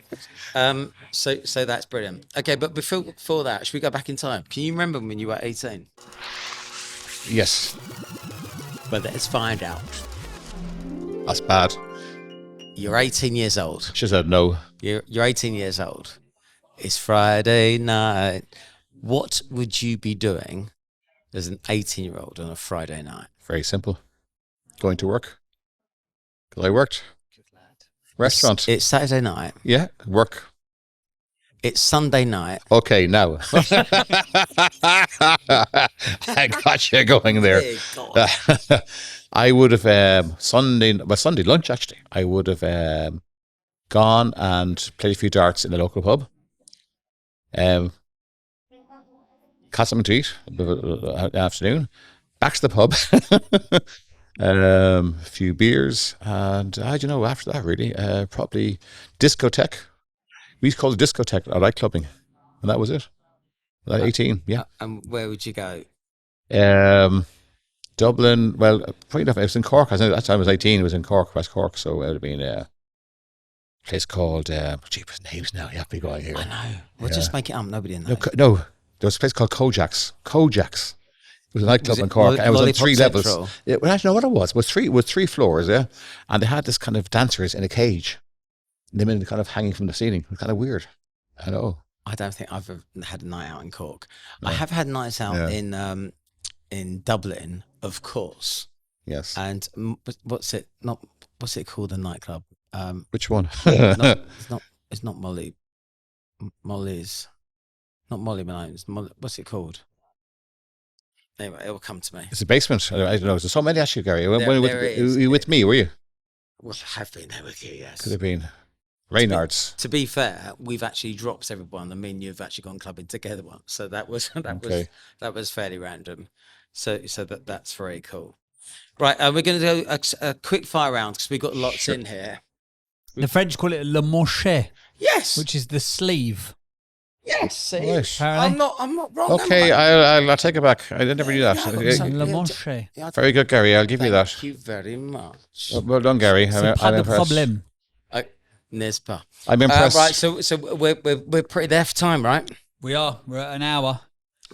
So that's brilliant. Okay, but before that, should we go back in time? Can you remember when you were 18? Yes, But let's find out. that's bad. You're 18 years old. She said no. You're 18 years old. It's Friday night. What would you be doing as an 18-year-old on a Friday night? Very simple. Going to work. Because I worked. Restaurant. It's Saturday night. Yeah, work. It's Sunday night. Okay, now. I got you going there. Dear God. I would have Sunday lunch actually. I would have gone and played a few darts in the local pub. Got something to eat afternoon. Back to the pub. A few beers, and I don't know. After that, really, probably discotheque. We used to call it discotheque. I like clubbing, and that was it. At 18, yeah. And where would you go? Dublin. Well, funny enough, it was in Cork. I think that time I was 18. It was in Cork, West Cork. So it would have been a place called. Jeepers names now. You have to be going here. I know. We'll just make it up. Nobody knows. No. There was a place called Kojak's. Kojak's. It was a nightclub Was it in Cork, and it was on Lollipop 3 levels. Central? Yeah, well, I don't know what it was. It was 3 floors, yeah, and they had this kind of dancers in a cage. And they were kind of hanging from the ceiling. It was kind of weird. I know. I don't think I've ever had a night out in Cork. I have had nights out in Dublin, of course. Yes. And what's it called? The nightclub? Which one? It's not Molly. Molly's not Molly Malone's. What's it called? Anyway, it will come to me. It's a basement. I don't know. There's so many actually, Gary. There is. Were you with me? Were you? Well, I have been there with you, yes. Could have been. Reynard's. To be fair, we've actually dropped everyone. I mean, you've actually gone clubbing together once, so that was fairly random. So that's very cool. Right, we're going to do a quick fire round because we've got lots in here. The French call it le manche, Yes, which is the sleeve. yes. See, Right. I'm not wrong. Okay, am I? I'll take it back. I never knew that. It's Okay. le manche. Yeah, Very good, Gary. I'll give you that. Thank you very much. Well done, Gary. C'est pas I'm de impressed. problème. N'est-ce pas? I'm impressed. Right, so we're pretty there for time, right? We are. We're at an hour.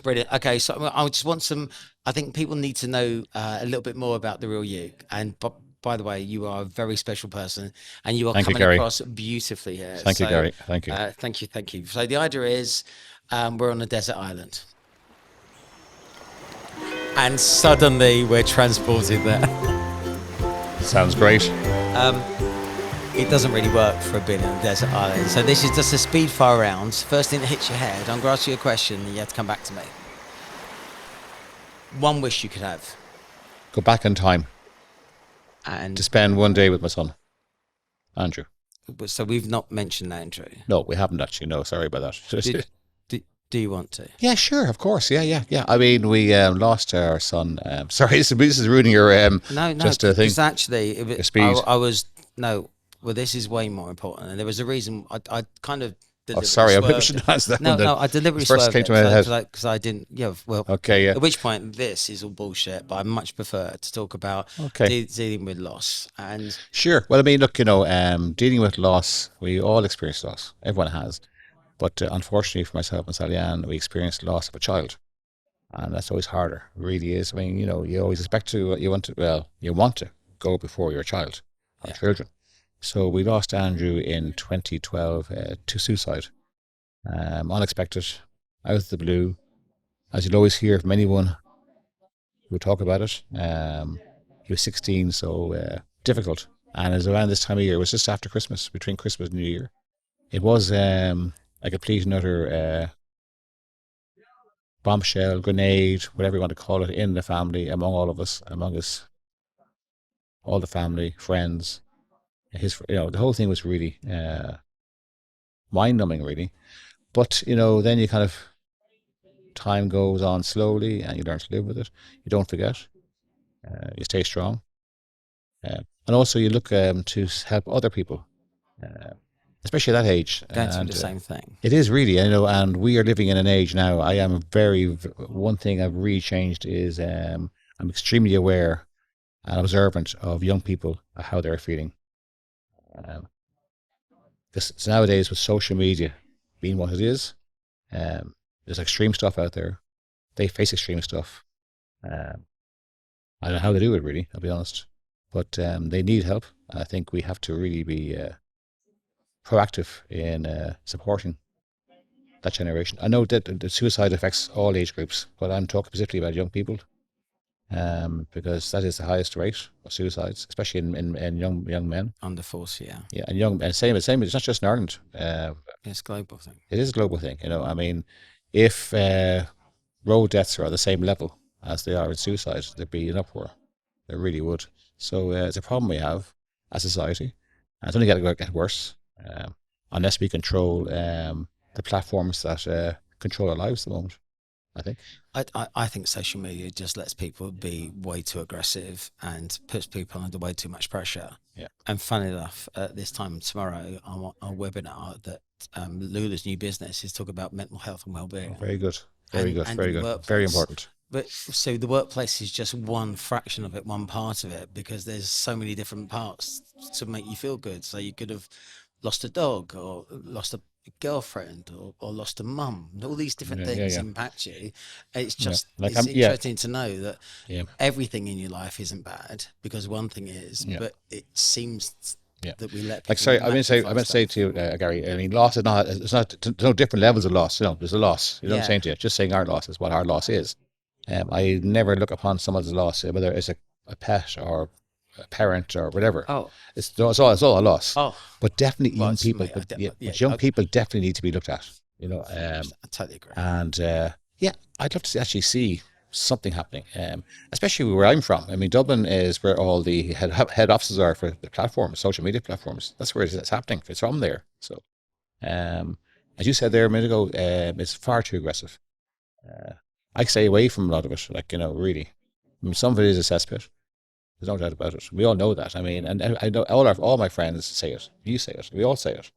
Brilliant. Okay, so I just want some. I think people need to know a little bit more about the real you. And by the way, you are a very special person, and you are Thank you, coming Gary. across beautifully here. Thank you, Gary. Thank you. Thank you. So the idea is, we're on a desert island, and suddenly we're transported there. Sounds great. It doesn't really work for being on a desert island. So this is just a speed fire round. First thing that hits your head, I'm going to ask you a question, and you have to come back to me. One wish you could have, Go back in time and to spend one day with my son, Andrew. so we've not mentioned Andrew. No, we haven't actually. No, sorry about that. Do you want to? Yeah, sure, of course. Yeah. I mean, we lost our son. Sorry, this is ruining your No, just a thing. because actually, Your speed. I was no. Well, this is way more important, and there was a reason. I kind of Oh, sorry, I shouldn't answer that No, one. no, I deliberately First swerved came it to my head. because I didn't. Yeah, well, Okay, yeah. At which point, this is all bullshit. But I much prefer to talk about Okay. dealing with loss. And Sure. Well, I mean, look, dealing with loss, we all experience loss. Everyone has. But unfortunately for myself and Sally Ann, we experienced the loss of a child. And that's always harder. It really is. I mean, you always expect to, you want to go before your child or children. So we lost Andrew in 2012 to suicide. Unexpected, out of the blue. As you'll always hear from anyone who would talk about it. He was 16, so difficult. And it was around this time of year. It was just after Christmas, between Christmas and New Year. It was a complete and utter bombshell, grenade, whatever you want to call it, in the family, among all of us, all the family, friends. The whole thing was really mind-numbing, really. But then you kind of, time goes on slowly, and you learn to live with it. You don't forget. You stay strong, and also you look to help other people, especially at that age. going through the same thing. It is really, and we are living in an age now. I am one thing I've really changed is I'm extremely aware and observant of young people, how they're feeling. Because nowadays with social media being what it is, there's extreme stuff out there. They face extreme stuff. I don't know how they do it, really, I'll be honest. But they need help. I think we have to really be proactive in supporting that generation. I know that the suicide affects all age groups, but I'm talking specifically about young people, because that is the highest rate of suicides, especially in young men. Under 40, yeah. Yeah, and same. It's not just in Ireland. It's a global thing. It is a global thing. I mean, if road deaths are at the same level as they are in suicide, there'd be an uproar. There really would. So it's a problem we have as a society. And it's only going to get worse unless we control the platforms that control our lives at the moment, I think. I think social media just lets people be way too aggressive and puts people under way too much pressure. Yeah. And funny enough, at this time tomorrow, on a webinar that Lula's new business is talking about mental health and well-being. Very good. Very good. And Very good. Very important. But so the workplace is just one fraction of it, one part of it, because there's so many different parts to make you feel good. So you could have lost a dog or lost a girlfriend or lost a mum. All these different things impact you. It's just it's interesting to know that everything in your life isn't bad, because one thing is, but it seems that we let people I meant to say to you, Gary, I mean, loss is not, there's no different levels of loss. There's a loss. You know what I'm saying to you? Just saying our loss is what our loss is. I never look upon someone's loss, whether it's a pet or a parent or whatever. It's all a loss. But definitely young people. Young people definitely need to be looked at. I totally agree. And I'd love to actually see something happening, especially where I'm from. I mean, Dublin is where all the head offices are for the platforms, social media platforms. That's where it's happening. It's from there. So, as you said there a minute ago, it's far too aggressive. I stay away from a lot of it, really. I mean, some of it is a cesspit. There's no doubt about it. We all know that. I mean, and I know all my friends say it. You say it. We all say it.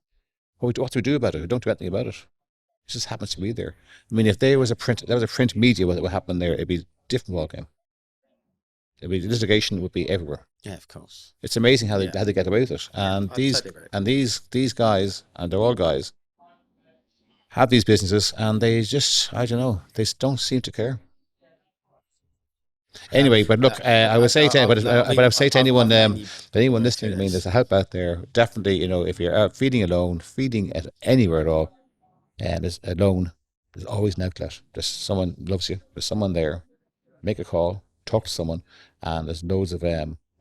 What do we do about it? We don't do anything about it. It just happens to be there. I mean, if there was a print media, what would happen there? It'd be a different ballgame. Litigation would be everywhere. Yeah, of course. It's amazing how they get away with it. And these guys, and they're all guys, have these businesses, and they just, I don't know, they don't seem to care. Anyway, but look, I would say to anyone listening to me, there's a help out there. Definitely, if you're out feeling alone, feeling at anywhere at all, and there's alone, there's always an outlet. There's someone loves you. There's someone there. Make a call, talk to someone, and there's loads of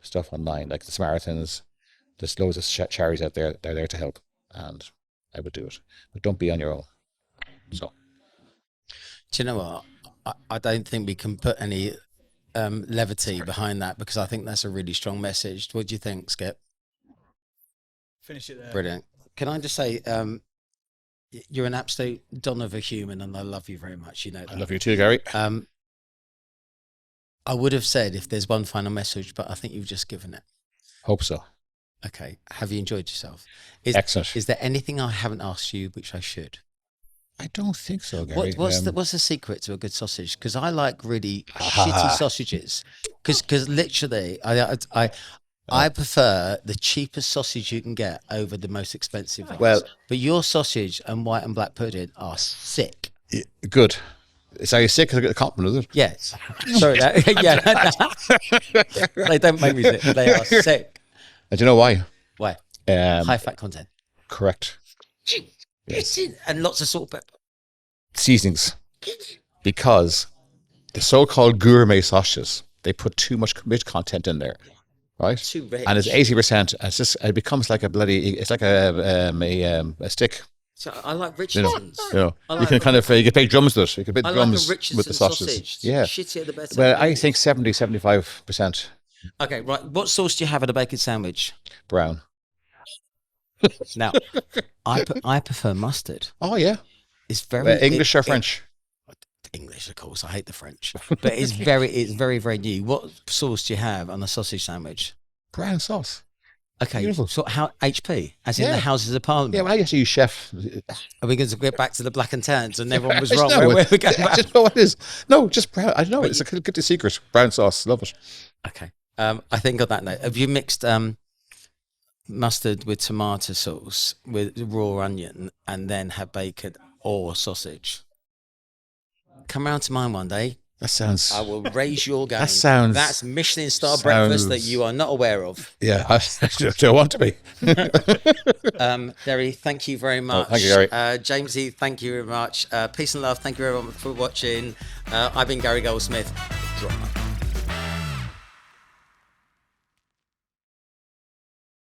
stuff online, like the Samaritans. There's loads of charities out there. They're there to help, and I would do it. But don't be on your own. So, do you know what? I don't think we can put any levity behind that, because I think that's a really strong message. What do you think, Skip? Finish it there. Brilliant. Can I just say, you're an absolute don of a human, and I love you very much. You know that. I love you too, Gary. I would have said if there's one final message, but I think you've just given it. Hope so. Okay. Have you enjoyed yourself? Is, Excellent. Is there anything I haven't asked you which I should? I don't think so, Gary. What's the secret to a good sausage? Because I like really shitty sausages. Because literally, I prefer the cheapest sausage you can get over the most expensive ones. Well, but your sausage and white and black pudding are sick. Good. So you're sick because I get a compliment, is it? Yes. Sorry. They don't make me sick. They are sick. And do you know why? Why? High fat content. Correct. Yes. And lots of salt, pepper. Seasonings. Because the so-called gourmet sausages, they put too much meat content in there, right? Too rich. And it's 80%. It becomes like a bloody. It's like a stick. So I like Richardson's. You can kind of you can play drums with it. You can play drums like a with the sausages. sausage. Yeah. Shittier the better. Well, I think 70-75% Okay, right. What sauce do you have at a bacon sandwich? brown. Now, I prefer mustard. Oh yeah. It's very English or French? English, of course. I hate the French, but it's very, very new. What sauce do you have on a sausage sandwich? Brown sauce. Okay, Beautiful. so how HP, as in the Houses of Parliament? Yeah, well, I used to use chef. Are we going to get back to the black and tans and everyone was I wrong? just know Where it. we going I back? just know what it is. No, just brown. I know it. It's a good secret. Brown sauce. Love it. Okay. I think on that note, have you mixed mustard with tomato sauce with raw onion and then have bacon or sausage? Come round to mine one day. That sounds. I will raise your game. That sounds. That's Michelin star breakfast that sounds- you are not aware of. Yeah, I don't want to be. Derry, thank you very much. thank you, Gary. Jamesy, thank you very much. Peace and love. Thank you everyone for watching. I've been Gary Goldsmith. Drop.